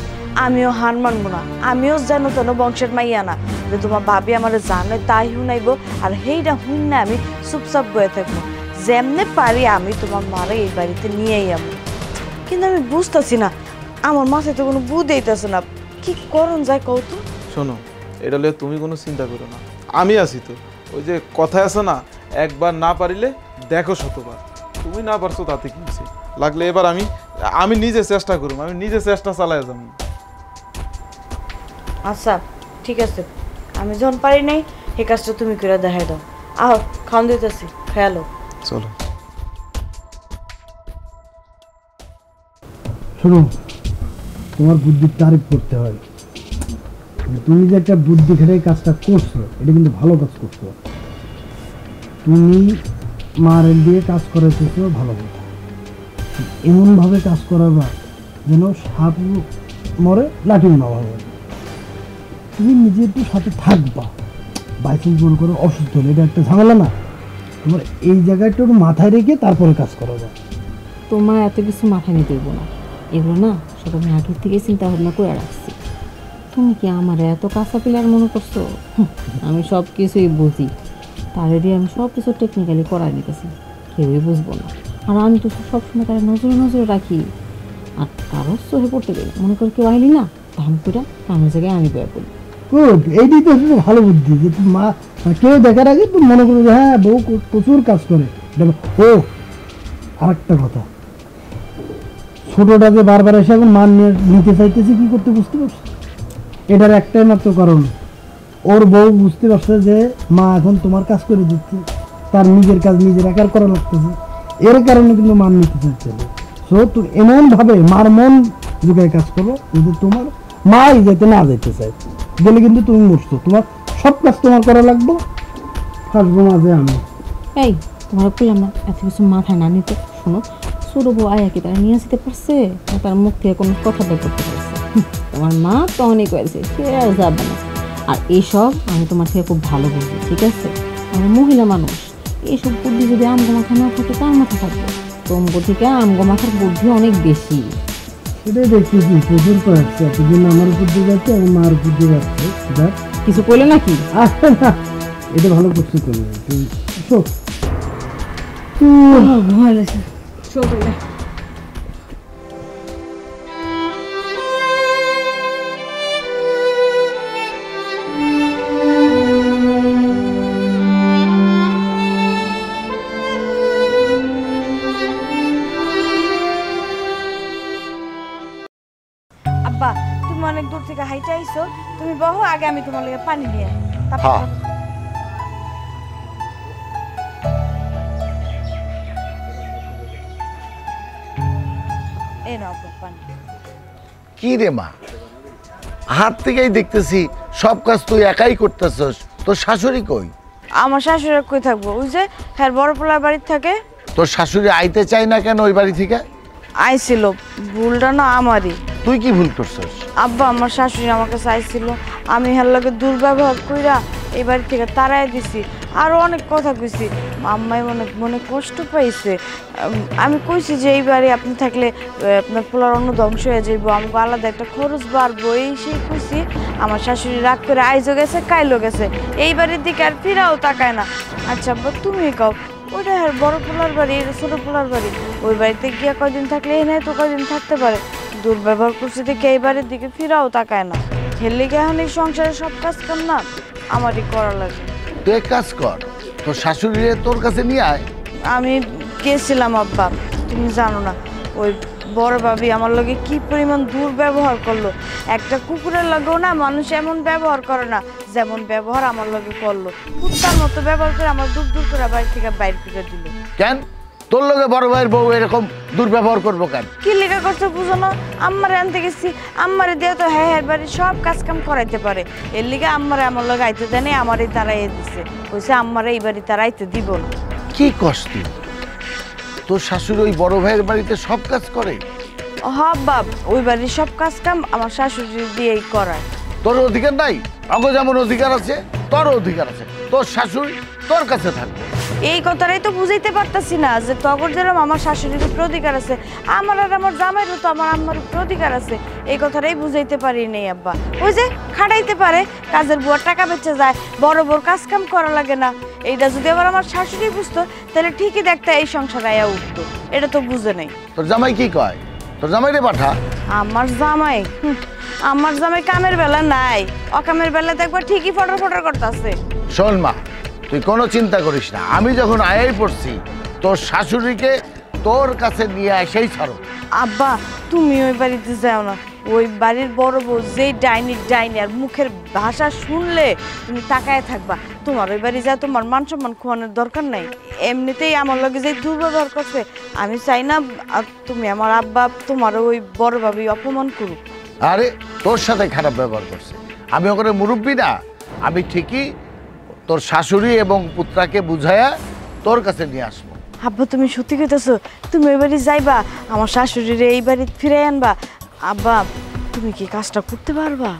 আমিও হার মানবো না, আমিও জানো তেন বংশের মাইয়া না যে তোমার ভাবি আমার জানে তাই শুনাইবো, আর সেইটা শুন না আমি চুপচাপ বয়ে থাকবো। যেমনে পারি আমি তোমার মারে এই বাড়িতে নিয়েই যাবো। কিন্তু আমি বুঝতেছি না, আমার মাথায় তো কোনো বুদ্ধি দিতেছে না, কি করণ যায় কত? শোনো, এটা হলে তুমি কোনো চিন্তা করো না, আমি আছি তো। ওই যে কথায় আছে না, একবার না পারিলে দেখো শতবার। তুমি না পারছো তাতে কি হয়েছে? লাগলে এবার আমি নিজে চেষ্টা করুম, আমি নিজে চেষ্টা চালাই যাবো। আচ্ছা ঠিক আছে, আমি যখন পারি নাই এই কাজটা তুমি করে দেখাই দাও। আহ খান দিতেছি, খেয়ালো। চলো। শোনো, তোমার বুদ্ধির তারিফ করতে হয়। তুমি যে একটা বুদ্ধি খেলে কাজটা করছো, এটা কিন্তু ভালো কাজ করছো। তুমি মার দিয়ে কাজ করাইতেছো, ভালো কথা। এমনভাবে কাজ করাবা যেন সাপ মরে লাঠি না হবে। তুমি নিজে একটু সাথে থাকবা, বাইচান্স মনে করো অসুস্থ হলে, এটা একটা ঝামেলা না? তোমার এই জায়গাটা একটু মাথায় রেখে তারপরে কাজ করাবা। তোমার এত কিছু মাথায় নিতে দেবো না, এগুলো না সব আমি আগের থেকে চিন্তা ভাবনা করে রাখছি। তুমি কি আমার এত কাঁচা পিলার মনে করছো? আমি সব কিছুই বুঝি, তারে দিয়ে আমি সব কিছু টেকনিক্যালি করাই নিতেছি, কেউই বুঝবো না। আর আমি তো সবসময় তার নজরে নজরে রাখি, আর কারো চোখে পড়তে গেলে মনে করি কেউ আইলি না, ধাম করে কামের জায়গায় আমি বয়ে পড়ি। গুড, এইটাই তো হচ্ছে ভালো বুদ্ধি যে তুমি মা কেউ দেখার আগে তুমি মনে করো যে হ্যাঁ বউ প্রচুর কাজ করে। ও আরেকটা কথা, ছোটটা যে বারবার এসে এখন মান নিতে চাইতেছি কি করতে বুঝতে পারছো? এটার একটাই মাত্র কারণ, ওর বউ বুঝতে পারছে যে মা এখন তোমার কাজ করে দিচ্ছে, তার নিজের কাজ নিজের একার করা লাগতেছে, এর কারণে কিন্তু মান নিতে চাইছে। সো তুমি এমনভাবে মার মন যুগে কাজ করো যদি তোমার মাই যেতে না যেতে চাই, গেলে কিন্তু তুমি মরছো। তোমার সব কাজ তোমার করা লাগবে, ফাঁসবো মাঝে আমি। এই তোমার কইলাম না এত কিছু মাথায় না নিতে। শোনো, ছোট বউ আয়া কি তারা নিয়ে আসতে পারছে? তার মুখ থেকে কোনো কথা বের করতে পারছে? তোমার মা তো অনেক হয়েছে, সে আর যাবে না। আর এইসব আমি তোমার থেকে খুব ভালো বুঝি, ঠিক আছে? আমি মহিলা মানুষ, এইসব বুদ্ধি যদি আমগো মাথায় না থাকে কার মাথা থাকবে? তোমার থেকে আমগো মাথার বুদ্ধি অনেক বেশি। সেটাই দেখতেছি, প্রচুর কয়েকছে এতদিন আমার উপর দিয়ে যাচ্ছে, আমার মার উপর দিয়ে যাচ্ছে। কিছু করলে নাকি? আসবে না, এটা ভালো করছে করবে। ভয় লাগছে। আব্বা তুমি অনেক দূর থেকে হাইটে আইছো, তুমি বহো, আগে আমি তোমার লাগে পানি নিয়ে কি রে মা, হাত থেকেই দেখতেছি সব কাজ তুই একাই করতেছস, তোর শাশুড়ি কই? আমার শাশুড়ি কই থাকবো? ওই যে হ্যাঁ বড় পোলার বাড়িতে থাকে। তোর শাশুড়ি আইতে চাই না কেন ওই বাড়ি থেকে? আইছিল, ভুলটা না আমারই। তুই কি ভুল করছস? আব্বা আমার শাশুড়ি আমাকে চাইছিল, আমি হের লগে দুর্ব্যবহার কইরা এই বাড়ি থেকে তাড়াই দিছি, আরও অনেক কথা কইছি। আম্মাই মনে কষ্ট পাইছে। আমি কইছি যে এই বাড়ি আপনি থাকলে আপনার পোলার অন্য ধ্বংস হয়ে যাইব, আমাকে আলাদা একটা খরচ বাড়বো, এই সেই কইছি। আমার শাশুড়ি রাগ করে আইজও গেছে কাইলও গেছে, এই বাড়ির দিকে আর ফিরাও তাকায় না। আচ্ছা আব্বা তুমি কাও, ওইটা হ্যাঁ বড় পোলার বাড়ি, এটা ছোট পোলার বাড়ি, ওই বাড়িতে গিয়া কয়দিন থাকলে এই নাই তো কয়দিন থাকতে পারে। দুর্ব্যবহার করছে দেখে এই বাড়ির দিকে ফিরাও তাকায় না। হেললে গিয়ে এখন এই সংসারের সব কাজ কাম না আমারই করা লাগে। তুই এক কাজ কর, তোর শাশুড়ি তোর কাছে নিয়ে আয়। আমি গেছিলাম আব্বা, তুমি জানো না ওই বড় ভাবি আমার লগে কি পরিমাণ দুর্ব্যবহার করলো। একটা কুকুরের লগেও না মানুষ এমন ব্যবহার করে না যেমন ব্যবহার আমার লগে করলো। কুত্তার মতো ব্যবহার করে আমার দূর দূর করে বাড়ি থেকে বাইর করে দিল। কেন তোর লগে বড় ভাইয়ের বউ এরকম দুর্ব্যবহার করবো কেন? কি লেখা করছে বুঝো না? আম্মারে আনতে গেছি, আম্মারে দিয়ে তো হ্যাঁ হ্যাঁ বাড়ির সব কাজ কাম করাইতে পারে, এর লিগে আম্মারে আমার লগে আইতে দেয় নাই, আমারই তারাইয়ে দিছে, কইছে আম্মারে এই বাড়ি তারাইতে দিব না। কি কষ্ট, তোর শাশুড়ি ওই বড় ভাইয়ের বাড়িতে সব কাজ করে? হ্যাঁ বাপ, ওই বাড়ির সব কাজ কাম আমার শাশুড়ি দিয়েই করায়। তোর অধিকার নাই? আগে যেমন অধিকার আছে তোর অধিকার আছে, তোর শাশুড়ি তোর কাছে থাকবে। এই কথাটাই তো বুঝাইতে পারতাছি না যে তখন যেরকম আমার শাশুড়ির উপর অধিকার আছে, আমার আর আমার জামাইরও তো আমার আম্মার উপর অধিকার আছে, এই কথাটাই বুঝাইতে পারি নেই আব্বা। ওই যে খাটাইতে পারে, কাজের বুয়ার টাকা বেঁচে যায়, বড় বড় কাজ কাম করা লাগে না, এইটা যদি আবার আমার শাশুড়ি বুঝতো তাহলে ঠিকই দেখতে এই সংসার আয়া উঠতো, এটা তো বুঝে নেই। তোর জামাই কি কয়? তোর জামাইরে পাঠা। আমার জামাই আমার জামাই কামের বেলা নাই, অকামের বেলা দেখবা ঠিকই ফটর ফটর করতেছে। শোন মা, তুই কোনো চিন্তা করিস না, আমি যখন আয়াই পড়ছি তোর শাশুড়িকে তোর কাছে নিয়ে এসেই ছাড়ো। আব্বা তুমি ওই বাড়িতে যাও না, ওই বাড়ির বড় বউ যেই ডাইনি আর মুখের ভাষা শুনলে তুমি তাকায় থাকবা। তোমার ওই বাড়ি যা তোমার মান সম্মান খোয়ানোর দরকার নাই, এমনিতেই আমার লগে যে দুর্ব্যবহার করছে আমি চাই না তুমি আমার আব্বা তোমার ওই বড় ভাবি অপমান করুক। আরে তোর সাথে খারাপ ব্যবহার করছে, আমি ওখানে মুরব্বী না, আমি ঠিকই তোর শাশুড়ি এবং পুত্রাকে বুঝায়া তোর কাছে নিয়ে আসবো। আব্বা তুমি সত্যি কইতেছো? তুমি ওই বাড়ি যাইবা, আমার শাশুড়ির এই বাড়ি ফিরে আনবা? আব্বা তুমি কি কাজটা করতে পারবা?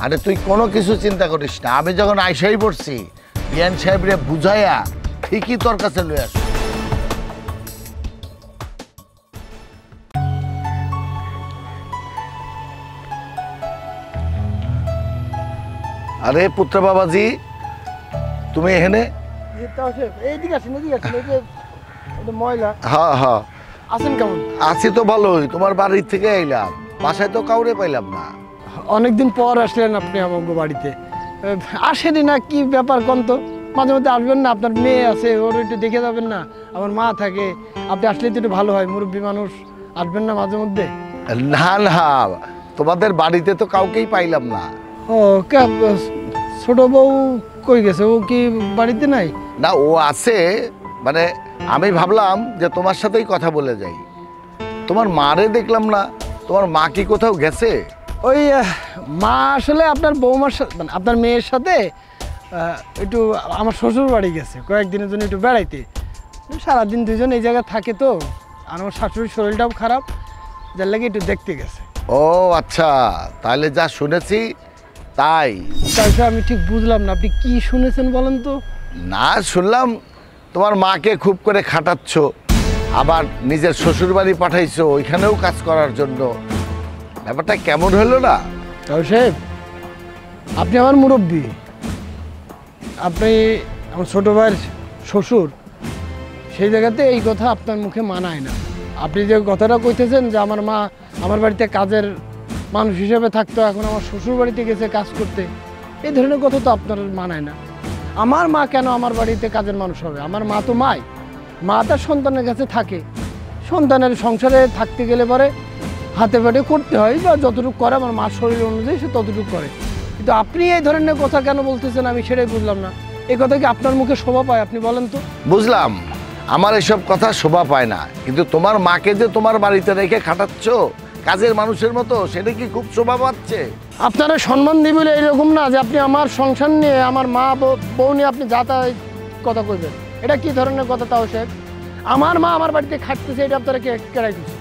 আরে তুই কোনো কিছু চিন্তা করিস না, আমি যখন আইসাই পড়ছি বিয়ান সাহেবরে বুঝাইয়া ঠিকই তোর কাছে লয়ে আসবো। আরে পুত্র বাবাজি, তুমি এখানে? এইদিকে আসেন, এদিকে আসেন, এই যে এটা ময়লা। হ্যাঁ হ্যাঁ, আছেন কেমন? আছি তো ভালোই। তোমার বাড়ি থেকে আইলাম, বাসায় তো কাউরে পাইলাম না। অনেকদিন পর আসলেন আপনি আমাকে বাড়িতে। আসেনি না, কি ব্যাপার কোন তো? মাঝে মধ্যে আসবেন না, আপনার মেয়ে আছে, ওর একটু দেখে যাবেন না। আমার মা থাকে, আপনি আসলে তো একটু ভালো হয়, মুরব্বী মানুষ। আসবেন না মাঝে মধ্যে? না না, তোমাদের বাড়িতে তো কাউকেই পাইলাম না। ও ছোট বউ কই গেছে? ও কি বাড়িতে নাই? না, ও আছে, মানে আমি ভাবলাম যে তোমার সাথেই কথা বলে যাই। তোমার মারে দেখলাম না, তোমার মা কি কোথাও গেছে? ওই মা আসলে আপনার বৌমার সাথে, মানে আপনার মেয়ের সাথে একটু আমার শ্বশুর বাড়ি গেছে কয়েকদিনের জন্য একটু বেড়াইতে। সারাদিন দুজন এই জায়গায় থাকে তো, আর আমার শাশুড়ির শরীরটাও খারাপ, যার লাগে একটু দেখতে গেছে। ও আচ্ছা, তাহলে যা শুনেছি তাই। তাই আমি ঠিক বুঝলাম না, আপনি কি শুনেছেন বলেন তো? না, শুনলাম তোমার মাকে খুব করে খাটাচ্ছ, আবার নিজের শ্বশুর বাড়ি পাঠাইছো ওইখানেও কাজ করার জন্য। ব্যাপারটা কেমন হলো না? তাও সাহেব, আপনি আমার মুরব্বী, আপনি আমার ছোট ভাইয়ের শ্বশুর, সেই জায়গাতে এই কথা আপনার মুখে মানায় না। আপনি যে কথাটা কইতেছেন যে আমার মা আমার বাড়িতে কাজের মানুষ হিসেবে থাকতো, এখন আমার শ্বশুর বাড়িতে গেছে কাজ করতে, এই ধরনের কথা তো আপনার মানায় না। আমার মা কেন আমার বাড়িতে কাজের মানুষ হবে? আমার মা তো মাই, মা তার সন্তানের কাছে থাকে, সন্তানের সংসারে থাকতে গেলে পরে হাতে পাটে করতে হয়, বা যতটুকু করে আমার মার শরীর অনুযায়ী সে ততটুকু করে। কিন্তু আপনি এই ধরনের কথা কেন বলতেছেন আমি সেটাই বুঝলাম না। এই কথা কি আপনার মুখে শোভা পায়? আপনি বলেন তো। বুঝলাম, আমার এসব কথা শোভা পায় না, কিন্তু তোমার মাকে যে তোমার বাড়িতে রেখে খাটাচ্ছ কাজের মানুষের মতো, সেটা কি খুব শোভা পাচ্ছে? আপনারা সম্মান দিবেন এরকম না যে আপনি আমার সংসার নিয়ে, আমার মা বউ নিয়ে আপনি যাতায়াত কথা কইবেন। এটা কি ধরনের কথা তাও সাহেব? আমার মা আমার বাড়িতে খাটতেছে, এটা আপনারা কেড়াই দিচ্ছে।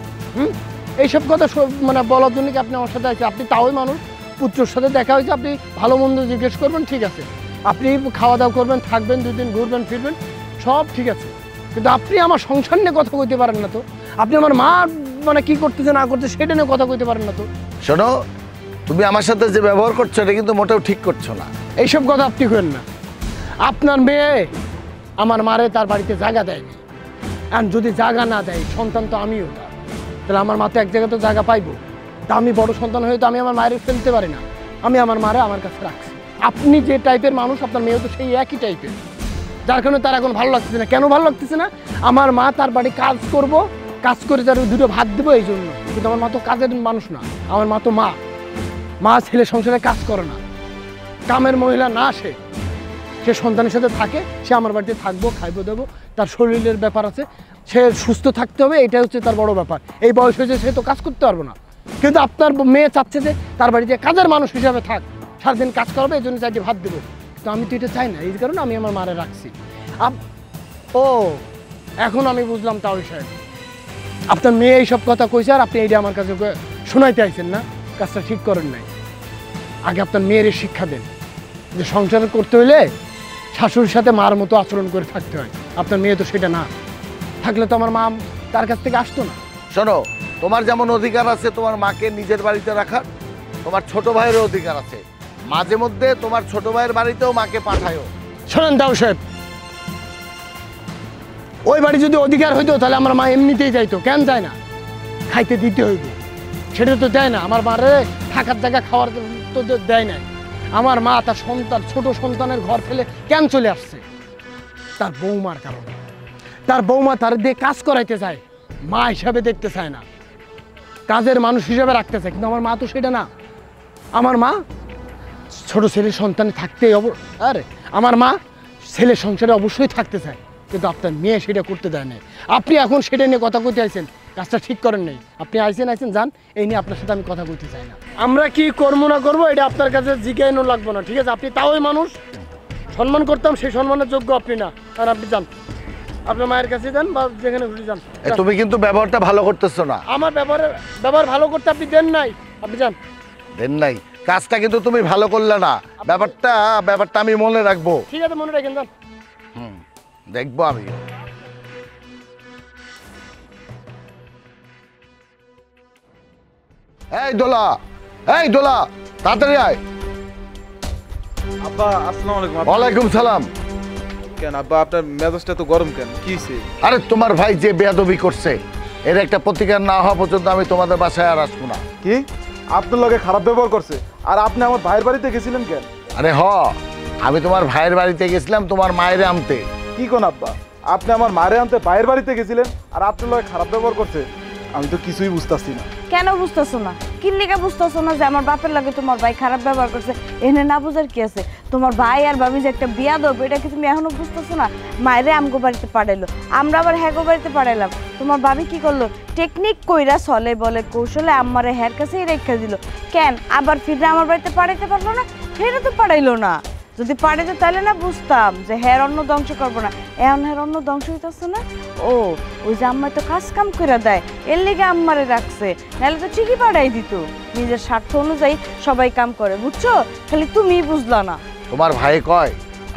এইসব কথা মানে বলার জন্য কি আপনি আমার সাথে আছে? আপনি তাওই মানুষ, পুত্রর সাথে দেখা হয়েছে, আপনি ভালো মন্দ জিজ্ঞেস করবেন, ঠিক আছে, আপনি খাওয়া দাওয়া করবেন, থাকবেন, 2 দিন ঘুরবেন ফিরবেন, সব ঠিক আছে, কিন্তু আপনি আমার সংসার নিয়ে কথা কইতে পারেন না তো। আপনি আমার মা মানে কি করতেছে না করতে সেটা নিয়ে কথা কইতে পারেন না তো। শোনো, তুমি আমার সাথে যে ব্যবহার করছো এটা কিন্তু মোটেও ঠিক করছো না। এইসব কথা আপনি করেন না। আপনার মেয়ে আমার মারে তার বাড়িতে জায়গা দেয়নি, আর যদি জায়গা না দেয়, সন্তান তো আমিও তার, তাহলে আমার মা তো এক জায়গায় তো জায়গা পাইবো। তা আমি বড় সন্তান হয়ে তো আমি আমার মায়ের ফেলতে পারি না, আমি আমার মারে আমার কাছে রাখছি। আপনি যে টাইপের মানুষ, আপনার মেয়েও তো সেই একই টাইপের, যার কারণে তার এখন ভালো লাগতেছে না। কেন ভালো লাগতেছে না? আমার মা তার বাড়ি কাজ করব, কাজ করে তার 2 ভাত দেবো এই জন্য। কিন্তু আমার মা তো কাজের মানুষ না, আমার মা তো মা ছেলে সংসারে কাজ করে না, কামের মহিলা না, সে সন্তানের সাথে থাকে, সে আমার বাড়িতে থাকবো, খাইবো দেবো, তার শরীরের ব্যাপার আছে, সে সুস্থ থাকতে হবে, এটা হচ্ছে তার বড় ব্যাপার। এই বয়স হয়েছে, সে তো কাজ করতে পারবো না। কিন্তু আপনার মেয়ে চাচ্ছে যে তার বাড়িতে কাজের মানুষ হিসাবে থাক, সারাদিন কাজ করবে, এই জন্য 4 ভাত দেবো। তো আমি তো এটা চাই না, এই কারণে আমি আমার মারে রাখছি। ও এখন আমি বুঝলাম তাওই সাহেব, আপনার মেয়ে এইসব কথা কইছে, আর আপনি এইটা আমার কাছে শোনাইতে আইছেন না, কাজটা ঠিক করেন নাই। আগে আপনার মেয়ের শিক্ষা দেন যে সংসার করতে হইলে শাশুড়ির সাথে মার মতো আচরণ করে থাকতে হয়। আপনার মেয়ে তো সেটা না, থাকলে তো আমার মা তার কাছ থেকে আসতো না। শোনো, তোমার যেমন অধিকার আছে তোমার মাকে নিজের বাড়িতে রাখার, তোমার ছোট ভাইয়েরও অধিকার আছে। মাঝে মধ্যে তোমার ছোট ভাইয়ের বাড়িতেও মাকে পাঠায়ও। শোনেন দাও সাহেব, ওই বাড়ি যদি অধিকার হইতো তাহলে আমার মা এমনিতেই যাইতো, কেন যায় না? খাইতে দিতে হইব, সেটা তো দেয় না। আমার মারে থাকার জায়গা, খাওয়ার তো দেয় না। আমার মা তার সন্তান, ছোট সন্তানের ঘর ফেলে কেন চলে আসছে? তার বৌমার কারণে। তার বৌমা তার দিয়ে কাজ করাইতে চায়, মা হিসাবে দেখতে চায় না, কাজের মানুষ হিসাবে রাখতে চায়। কিন্তু আমার মা তো সেটা না। আমার মা ছোট ছেলের সন্তানে থাকতে, আরে আমার মা ছেলের সংসারে অবশ্যই থাকতে চায়, কিন্তু আপনার মেয়ে সেটা করতে দেয় না। আপনি এখন সেটা নিয়ে কথা কইতে আইছেন, কাজটা ঠিক করেন নাই। আপনি আইছেন যান, এই নিয়ে আপনার সাথে আমি কথা কইতে চাই না। আমরা কি করবো না করবো এটা আপনার কাছে জিজ্ঞাসা লাগবো না, ঠিক আছে? আপনি তাওই মানুষ, সম্মান করতাম, সেই সম্মানের যোগ্য আপনি না। আর আপনি যান, আপনার মায়ের কাছে যান বা যেখানে ঘুরে যান। তুমি কিন্তু ব্যবহারটা ভালো করতেছো না। আমার ব্যবহার ভালো করতে আপনি দেন নাই, আপনি যান। দেন নাই, কাজটা কিন্তু তুমি ভালো করলে না। ব্যাপারটা আমি মনে রাখবো। ঠিক আছে, মনে রাখেন, যান। দেখবো আমি। এই দোলা, তাড়াতাড়ি আয়। আব্বা আসসালামু আলাইকুম। ওয়ালাইকুম সালাম। কেন আব্বা আপনার মেজাজটা তো গরম কেন, কি হয়েছে? আরে তোমার ভাই যে বেয়াদবি করছে এর একটা প্রতিকার না হওয়া পর্যন্ত আমি তোমাদের বাসায় আর আসবো না। কি আপনার লগে খারাপ ব্যবহার করছে? আর আপনি আমার ভাইয়ের বাড়িতে গেছিলেন কেন? আরে আমি তোমার ভাইয়ের বাড়িতে গেছিলাম তোমার মায়েরে আনতে। কি কোন আব্বা, আপনি আমার মারে আনতে ভাইয়ের বাড়িতে গেছিলেন আর আপনার লগে খারাপ ব্যবহার করছে? আমি তো কিছুই বুঝতাছি না। কেন বুঝতেছো না? কি লেগে বুঝতেছো না যে আমার বাপের লাগে তোমার ভাই খারাপ ব্যবহার করছে? এনে না বুঝার কি আছে? তোমার ভাই আর ভাবি যে একটা বিয়া দেবো এটা কি তুমি এখনো বুঝতেছো না? মায়েরে আমগো বাড়িতে পাঠাইলো, আমরা আবার হ্যাগো বাড়িতে পাঠাইলাম। তোমার ভাবি কি করলো? টেকনিক কইরা চলে বলে কৌশলে আমারে হ্যার কাছেই রেখে দিল। কেন আবার ফিরে আমার বাড়িতে পাঠাইতে পারলো না? ফেরে তো পাঠাইলো না। যদি পাঠাইতো তাহলে না বুঝতাম যে হ্যার অন্য ধ্বংস করবো না। এখন হ্যার অন্য ধ্বংস হইতেছে না। ও ওই যে আম্মা তো কাজ কাম করে দেয়, এর লেগে আম্মারে রাখছে, নাহলে তো ঠিকই পাঠাই দিত। নিজের স্বার্থ অনুযায়ী সবাই কাম করে, বুঝছো? খালি তুমিই বুঝলা না। তোমার ভাই কয়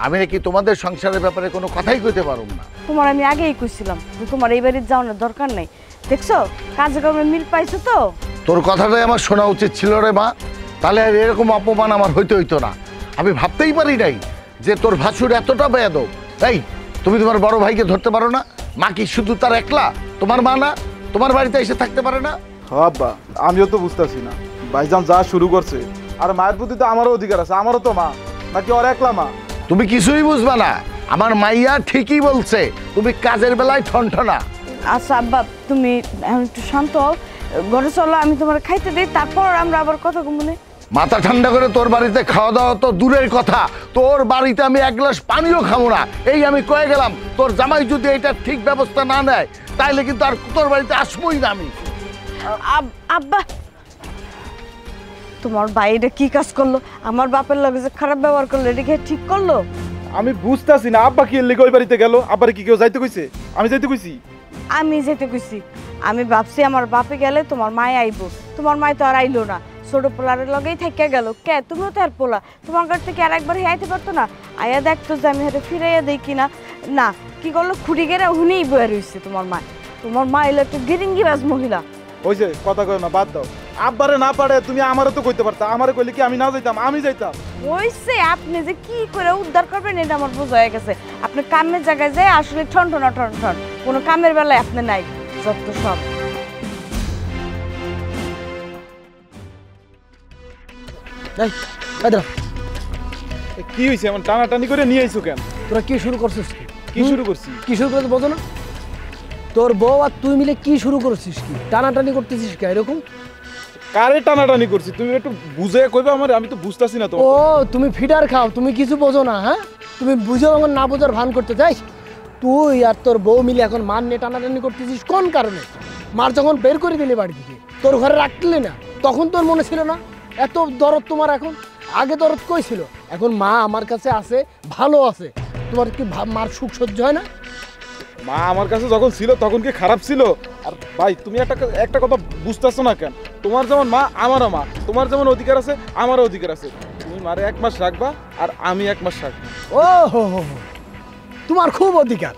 আমি নাকি তোমাদের সংসারের ব্যাপারে কোনো কথাই কইতে পারব না। তোমার আমি আগেই কইছিলাম যে তোমার এই বাড়ির যাওয়ানোর দরকার নেই। দেখছো কাজে কর্মে মিল পাইছো তো। তোর কথাটাই আমার শোনা উচিত ছিল রে মা, তাহলে আর এরকম অপমান আমার হইতো না। আমি ভাবতেই পারি নাই যে তোর ভাসুর এতটা বেয়াদব। এই তুমি তোমার বড় ভাইকে ধরতে পারো না? মা কি শুধু তার একলা? তোমার মা না তোমার বাড়িতে এসে থাকতে পারে না? হ্যাঁ আব্বা, আমিও তো বুঝতেছি না। ভাইজান যা শুরু করছে, আর মায়ের প্রতি তো আমারও অধিকার আছে। আমারও তো মা, নাকি ওর একলা মা? তুমি কিছুই বুঝবা না। আমার মাইয়া ঠিকই বলছে, তুমি কাজের বেলায় ঠনঠনা। আচ্ছা আব্বা তুমি এখন একটু শান্ত হও, ঘরে চলো, আমি তোমার খাইতে দিই, তারপর আমরা আবার কথা কমনে। মাথা ঠান্ডা করে তোর বাড়িতে খাওয়া দাওয়া তো দূরের কথা, তোর বাড়িতে আমি এক গ্লাস পানিও খাবো না। এই আমি কয়ে গেলাম, তোর জামাই যদি এটা ঠিক ব্যবস্থা না নেয় তাইলে কিন্তু আর তোর বাড়িতে আসবোই না আমি। আব্বা তোমার বাইরে কি কাজ করলো? আমার বাপের লগে যে খারাপ ব্যবহার করলো, এটা কি ঠিক করলো? আমি বুঝতেছি না আব্বা কি লেগে ওই বাড়িতে গেল। আব্বার কি কেউ যাইতে কইছে? আমি যাইতে কইছি? আমি যেতে কইছি। আমি ভাবছি আমার বাপে গেলে তোমার মায় আইবো, তোমার মায় তো আর আইলো না। ছোট পোলারের লগেই থেকে গেল। কে তুমিও তো আর পোলা, তোমার কাছ থেকে আর একবার আইতে পারতো না? আয়া দেখতো যে আমি হাতে ফিরাইয়া দেই কিনা। না, কি করলো? খুঁড়ি গেড়ে হুনেই বয়ে রইছে তোমার মা। তোমার মা এলো একটা গিরিঙ্গিবাজ মহিলা। ওই যে কথা কয় না, বাদ দাও। আব্বারে না পারে তুমি আমারও তো কইতে পারতা। আমারে কইলে কি আমি না যাইতাম? আমি যাইতাম। ওইসে আপনি যে কি করে উদ্ধার করবেন এটা আমার বোঝা হয়ে গেছে। আপনি কামের জায়গায় যায় আসলে ঠন কোনো কামের বেলায় আপনি নাই, যত সব। কি হয়েছে? এমন টানাটানি করে নিয়ে আইছো কেন? তোরা কি শুরু করছিস? কি শুরু করছি? কি শুরু করতে বোঝো না? তোর বউ আর তুই মিলে কি শুরু করছিস? কি টানাটানি করতেছিস কে এরকম? কারে টানাটানি করছি? তুমি একটু বুঝে কইবা আমার, আমি তো বুঝতাছি না তো। ও তুমি ফিডার খাও, তুমি কিছু বোঝো না। হ্যাঁ তুমি বুঝো আমার না বোঝার ভান করতে চাইস? তুই আর তোর বউ মিলে এখন মার নিয়ে টানাটানি করতেছিস কোন কারণে? মার যখন বের করে দিলি বাড়ি থেকে, তোর ঘরে রাখলি না, তখন তোর মনে ছিল না এত দরদ তোমার? এখন আগে দরদ কই ছিল? এখন মা আমার কাছে আছে, ভালো আছে, তোমার কি মার সুখ সহ্য হয় না? মা আমার কাছে যখন ছিল তখন কি খারাপ ছিল? আর ভাই তুমি একটা কথা বুঝতেছো না কেন? তোমার যেমন মা আমারও মা, তোমার যেমন অধিকার আছে আমারও অধিকার আছে। তুমি মারে 1 মাস রাখবা আর আমি 1 মাস রাখবো। ও হো হো, তোমার খুব অধিকার।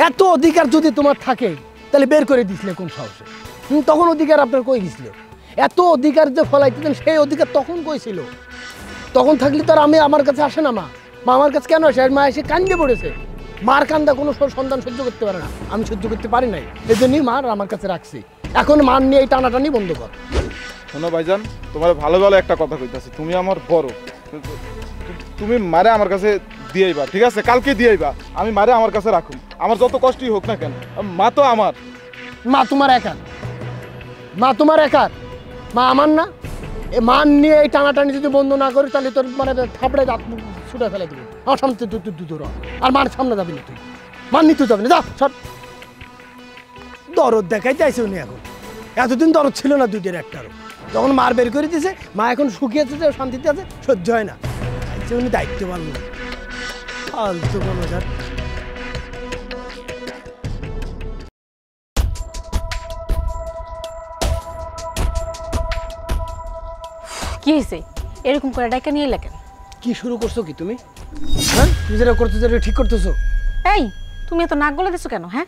এত অধিকার যদি তোমার থাকে তাহলে বের করে দিছিলে কোন সাহসে? তখন অধিকার আপনার কই গেছিল? এত অধিকার যে ফলাইতেন সেই অধিকার তখন কই ছিল? তখন থাকলে তো আর আমি আমার কাছে আসে না। মা আমার কাছে কেন আসে? মা এসে কান্দে পড়েছে। মার কান্দা কোনো সন্তান সহ্য করতে পারে না, আমি সহ্য করতে পারি নাই, এই জন্যই মার আমার কাছে রাখছি। এখন মান নিয়ে এই টানাটানি বন্ধ কর। শোনো ভাইজান, তোমার ভালো ভালো একটা কথা কইতাছি। তুমি আমার বড়, তুমি মারে আমার কাছে দিয়েইবা, ঠিক আছে? কালকে দিয়েইবা। আমি মারে আমার কাছে রাখুন, আমার যত কষ্টই হোক না কেন। মা তো আমার। মা তোমার একার? মা তোমার একার? মা আমার না? এই মান নিয়ে এই টানাটানি যদি বন্ধ না করি তাহলে তোর মানে থাপড়ে দাঁত ছুটে ফেলে দেবো। আমার সামনে তুই দূর আর মার সামনে যাবি না, তুই মান নিতে যাবি না, যা সব। দরদ দেখাই চাইছে উনি এখন, এতদিন দরদ ছিল না দুইটার একটারও। যখন মার বের করে দিয়েছে, মা এখন শুকিয়েছে, শান্তিতে আছে, সহ্য হয় না, উনি দায়িত্ব পারল না। ফালতু কোনো যার কি হয়েছে? এরকম করে ডাকা নিয়ে লেখেন। কি শুরু করছো কি তুমি? হ্যাঁ তুমি যেটা করতেছো ঠিক করতেছো? এই তুমি এত নাক গলে দিছো কেন? হ্যাঁ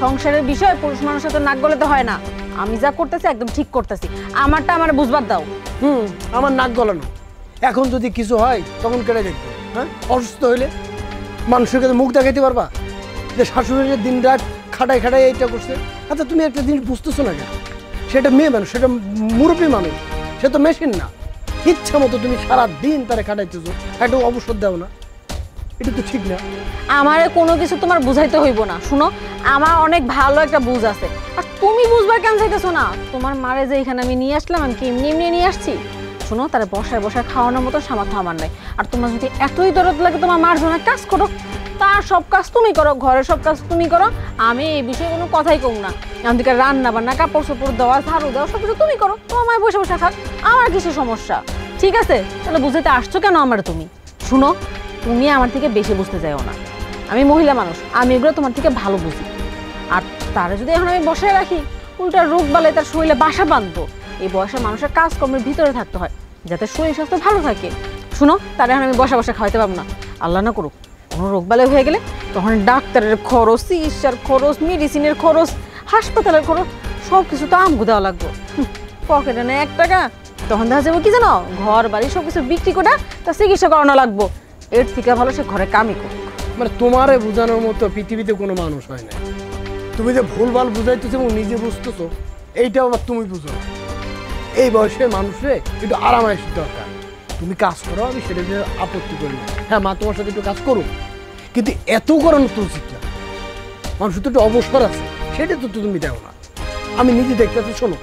সংসারের বিষয় পুরুষ মানুষের তো নাক গলাতে হয় না। আমি যা করতেছি একদম ঠিক করতেছি, আমারটা আমার বুঝবার দাও। আমার নাক গলানো এখন যদি কিছু হয় তখন কেটে দেখবে, হ্যাঁ? অসুস্থ হইলে মানুষের কাছে মুখ দেখাইতে পারবা যে শাশুড়ির দিন রাত খাটাই খাটাই এইটা করছে? আচ্ছা তুমি একটা জিনিস বুঝতেছো না কেন? সেটা মেয়ে মানুষ, সেটা মুরব্বী মানুষ, সে তো মেশিন না। ইচ্ছা মতো তুমি সারা দিন তারা খাটাইতেছো, একটা অবসর দাও না, এটা তো ঠিক না। আমারে কোনো কিছু তোমার বুঝাইতে হইব না। শুনো, আমার অনেক ভালো একটা বুঝ আছে, আর তুমি বুঝবার কেন চাইতেছো না? তোমার মারে যে এখানে আমি নিয়ে আসলাম, আমি কি এমনি এমনি নিয়ে আসছি? শোনো, তারা বসায় বসায় খাওয়ানোর মতো সামর্থ্য আমার নাই। আর তোমার যদি এতই দরদ লাগে তোমার মার জন্য কাজ করো, তার সব কাজ তুমি করো, ঘরের সব কাজ তুমি করো, আমি এই বিষয়ে কোনো কথাই কম না। এমনকি রান্না বান্না, কাপড় চোপড় দেওয়া, ঝাড়ু দেওয়া, সব কিছু তুমি করো। তোমার মায়ের বসে বসে খাক, আমার কিছু সমস্যা? ঠিক আছে, তাহলে বুঝতে আসছো কেন আমার? তুমি শুনো, তুমি আমার থেকে বেশি বুঝতে চাইও না। আমি মহিলা মানুষ, আমি এগুলো তোমার থেকে ভালো বুঝি। আর তারা যদি এখন আমি বসায় রাখি, উল্টা রোগ বালে তার শরীরে বাসা বাঁধবো। এই বয়সে মানুষের কাজকর্মের ভিতরে থাকতে হয় যাতে শরীর স্বাস্থ্য ভালো থাকে। শুনো, তারা এখন আমি বসা বসা খাওয়াতে পারবো না। আল্লাহ না করুক কোনো রোগ বালে হয়ে গেলে তখন ডাক্তারের খরচ, চিকিৎসার খরচ, মেডিসিনের খরচ, হাসপাতালের খরচ, সব কিছু তো আমগো দেওয়া লাগবে। পকেটে নেই 1 টাকা, তখন দেখা যাবো কি জানো, ঘর বাড়ি সব কিছু বিক্রি করে তার চিকিৎসা করানো লাগবো। এর থেকে ভালো সে ঘরে কামই করুক। মানে তোমারে বোঝানোর মতো পৃথিবীতে কোনো মানুষ হয় না। তুমি যে ভুলভাল বুঝাইতেছো এবং নিজে বুঝতেছো, এইটাও আবার তুমি বুঝো না। এই বয়সে মানুষে একটু আরামায়েশের দরকার। তুমি কাজ করো, আমি সেটা যে আপত্তি করি না। হ্যাঁ মা, তোমার সাথে একটু কাজ করো, কিন্তু এত করানো তো উচিত না। মানুষের তো একটু অবসর আছে, সেটা তো তুমি দেও না। আমি নিজে দেখতে পাচ্ছি। শোনো,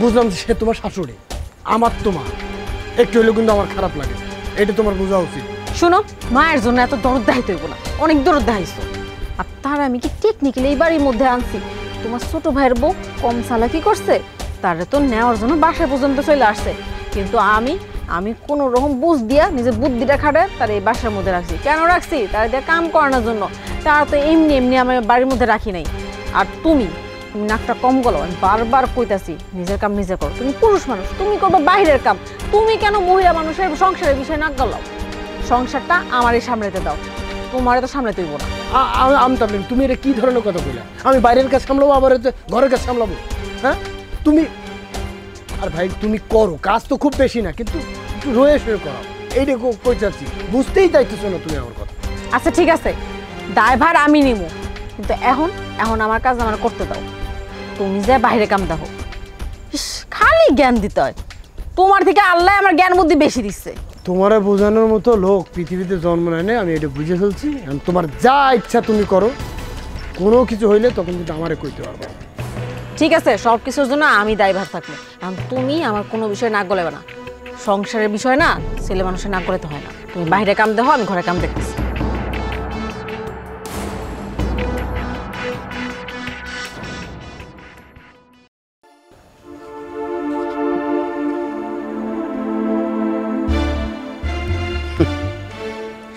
বুঝলাম যে সে তোমার শাশুড়ি, আমার তো মা, একটু হলেও কিন্তু আমার খারাপ লাগে, এটা তোমার বোঝা উচিত। শোনো, মায়ের জন্য এত দরদ দেখাইতে হইব না, অনেক দরদ দেখাইছো। আর তার আমি কি টেকনিক্যালি এই বাড়ির মধ্যে আনছি? তোমার ছোট ভাইয়ের বউ কম চালাকি করছে, তারে তো নেওয়ার জন্য বাসায় পর্যন্ত চলে আসছে। কিন্তু আমি কোনো রকম বুঝ দিয়া নিজের বুদ্ধিটা খাটায় তার এই বাসার মধ্যে রাখছি। কেন রাখছি? তারা দিয়ে কাম করানোর জন্য। তারা তো এমনি এমনি আমি বাড়ির মধ্যে রাখি নাই। আর তুমি নাকটা কম গলো, আমি বারবার কইতাছি নিজের কাম নিজে করো। তুমি পুরুষ মানুষ, তুমি করবো বাইরের কাম। তুমি কেন মহিলা মানুষের সংসারের বিষয়ে নাক গলাও? সংসারটা আমারই সামলাতে দাও, তোমার তো সামলাতে হইব না। তুমি এটা কি ধরনের কথা বললা? আমি বাইরের কাজ সামলাবো, আবার ঘরের কাজ সামলাবো? হ্যাঁ তুমি, আর ভাই তুমি করো কাজ তো খুব বেশি না, কিন্তু একটু রয়ে শুয়ে করো। এইটা কই যাচ্ছি, বুঝতেই চাইতেছো না তুমি আমার কথা। আচ্ছা ঠিক আছে, দায়ভার আমি নিব, কিন্তু এখন আমার কাজ আমার করতে দাও। তুমি যে বাইরে কাম দেখো, খালি জ্ঞান দিতে হয়। তোমার থেকে আল্লাহ আমার জ্ঞান বুদ্ধি বেশি দিচ্ছে। তোমারে বোঝানোর মতো লোক পৃথিবীতে জন্ম নেয় না, আমি এটা বুঝে ফেলছি। তোমার যা ইচ্ছা তুমি করো, কোনো কিছু হইলে তখন কিন্তু আমারে কইতে পারবো। ঠিক আছে, সব কিছুর জন্য আমি দায়ভার থাকবো। এখন তুমি আমার কোনো বিষয় নাক গলাবে না। সংসারের বিষয় না, ছেলে মানুষের নাক গলাতে হয় না। তুমি বাইরে কাম দেখো, আমি ঘরে কাম দেখতেছি।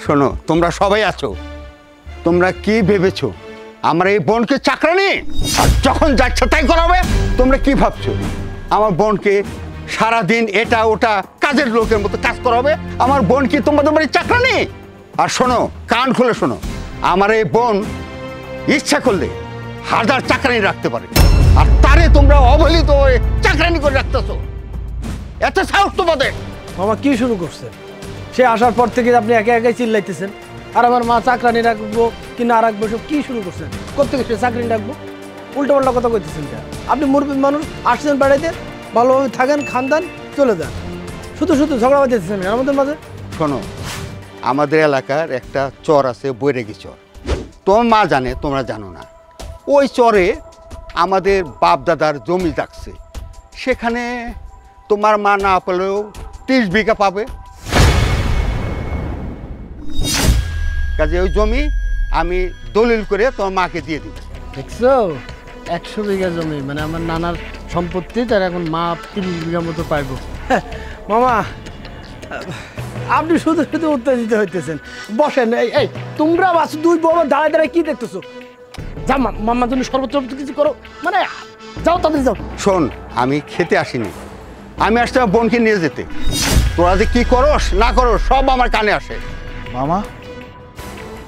শোনো, তোমরা সবাই আছো, তোমরা কি ভেবেছো আমার এই বোনকে চাকরানি? আর যখন যাচ্ছে তাই করাবে? তোমরা কি ভাবছো আমার বোনকে সারাদিন এটা ওটা কাজের লোকের মতো কাজ করাবে? আমার বোন কি তোমাদের বাড়ির চাকরানি? আর শোনো, কান খুলে শোনো, আমার এই বোন ইচ্ছা করলে 1000 চাকরানি রাখতে পারে, আর তারে তোমরা অবহেলিত হয়ে চাকরানি করে রাখতেছো। এত সাহস তোমাদের? মামা কি শুরু করছেন? সে আসার পর থেকে আপনি একে একে চিল্লাইতেছেন, আর আমার মা চাকরানি রাখবো কি না রাখবো সব কি শুরু করছেন? কোথেকে সে চাকরানি রাখবো? উল্টো পাল্টা কথা কইতেছেন। আপনি মুরব্বী মানুষ, আসছেন বেড়াইতে, ভালোভাবে থাকেন, খান দান, চলে যান। শুধু শুধু ঝগড়া বাঁধতেছেন আমাদের মাঝে। শোনো, আমাদের এলাকার একটা চর আছে, বৈরাগী চর। তোমার মা জানে, তোমরা জানো না। ওই চরে আমাদের বাপ দাদার জমি থাকছে, সেখানে তোমার মা না পেলেও 30 বিঘা পাবে। কাজে ওই জমি আমি দলিল করে তোমার মাকে দিয়ে দিব। দেখছো, 100 বিঘা জমি, মানে আমার নানার সম্পত্তি, তার এখন মা 30 বিঘা মতো পাইব। মামা, আপনি শুধু শুধু উত্তেজিত হইতেছেন। বসেন। এই তোমরা বাস দুই বড় দাঁড়ায় দাঁড়ায় কি দেখতেছো? যা মামার জন্য সর্বোচ্চ কিছু করো, মানে যাও, তাড়াতাড়ি যাও। শোন, আমি খেতে আসিনি, আমি আসতে বোনকে নিয়ে যেতে। তোরা যে কি করস না করস সব আমার কানে আসে। মামা,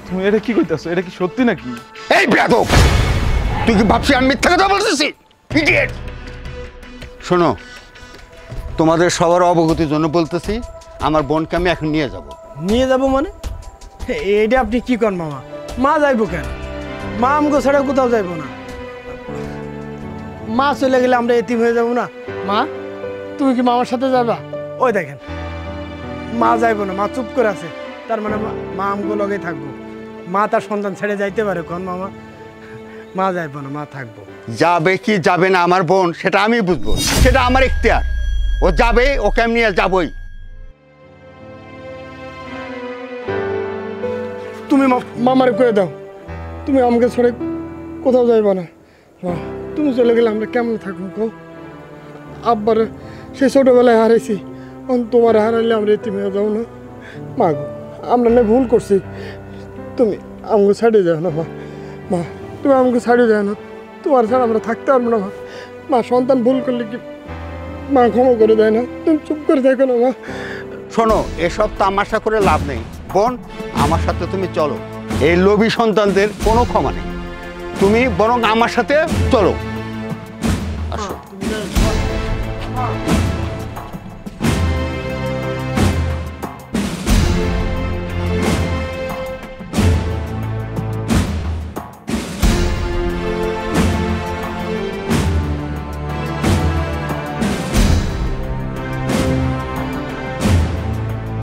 তুমি এটা কি কইতাছো? এটা কি সত্যি নাকি? এই বেয়াদব, তুই কি ভাবছিস আমি মিথ্যা কথা বলতেছি? ইডিয়েট! শোনো, তোমাদের সবার অবগতির জন্য বলতেছি, আমার বোনকে আমি এখন নিয়ে যাব। নিয়ে যাব মানে? এইটা আপনি কি করেন মামা? মা যাইবো কেন? মা আমগো ছাড়া কোথাও যাইবো না। মা চলে গেলে আমরা এতিম হয়ে যাবো না? মা তুমি কি মামার সাথে যাবা? ওই দেখেন মা যাইবো না, মা চুপ করে আছে, তার মানে মা আমগো লগেই থাকবো। মা তার সন্তান ছেড়ে যাইতে পারে কোন মামা? মা যাইবো না, মা থাকবো। যাবে কি যাবে না আমার বোন সেটা আমি বুঝবো, সেটা আমার ইখতিয়ার। ও যাবে, ওকে আমি নিয়ে যাবই। তুমি মামারে করে দাও, তুমি আমাকে ছেড়ে কোথাও যাইবা না। মা তুমি চলে গেলে আমরা কেমন থাকবো কো? আব্বার সেই ছোটোবেলায় হারাইছি, তোমার হারাইলে আমরা এতিম হয়ে যাবো না? মা গো আমরা না ভুল করছি, তুমি আমাকে ছাড়ে যাও না। মা মা তুমি আমাকে ছাড়ে যাও না, তোমার ছাড়া আমরা থাকতে পারবো না। মা মা সন্তান ভুল করলে কি মা ক্ষমা করে দেয় না? তুমি চুপ করে দেখো না। মা শোনো, এসব তামাশা করে লাভ নেই বোন, আমার সাথে তুমি চলো। এই লোভী সন্তানদের কোনো ক্ষমা নেই, তুমি বরং আমার সাথে চলো। আসো।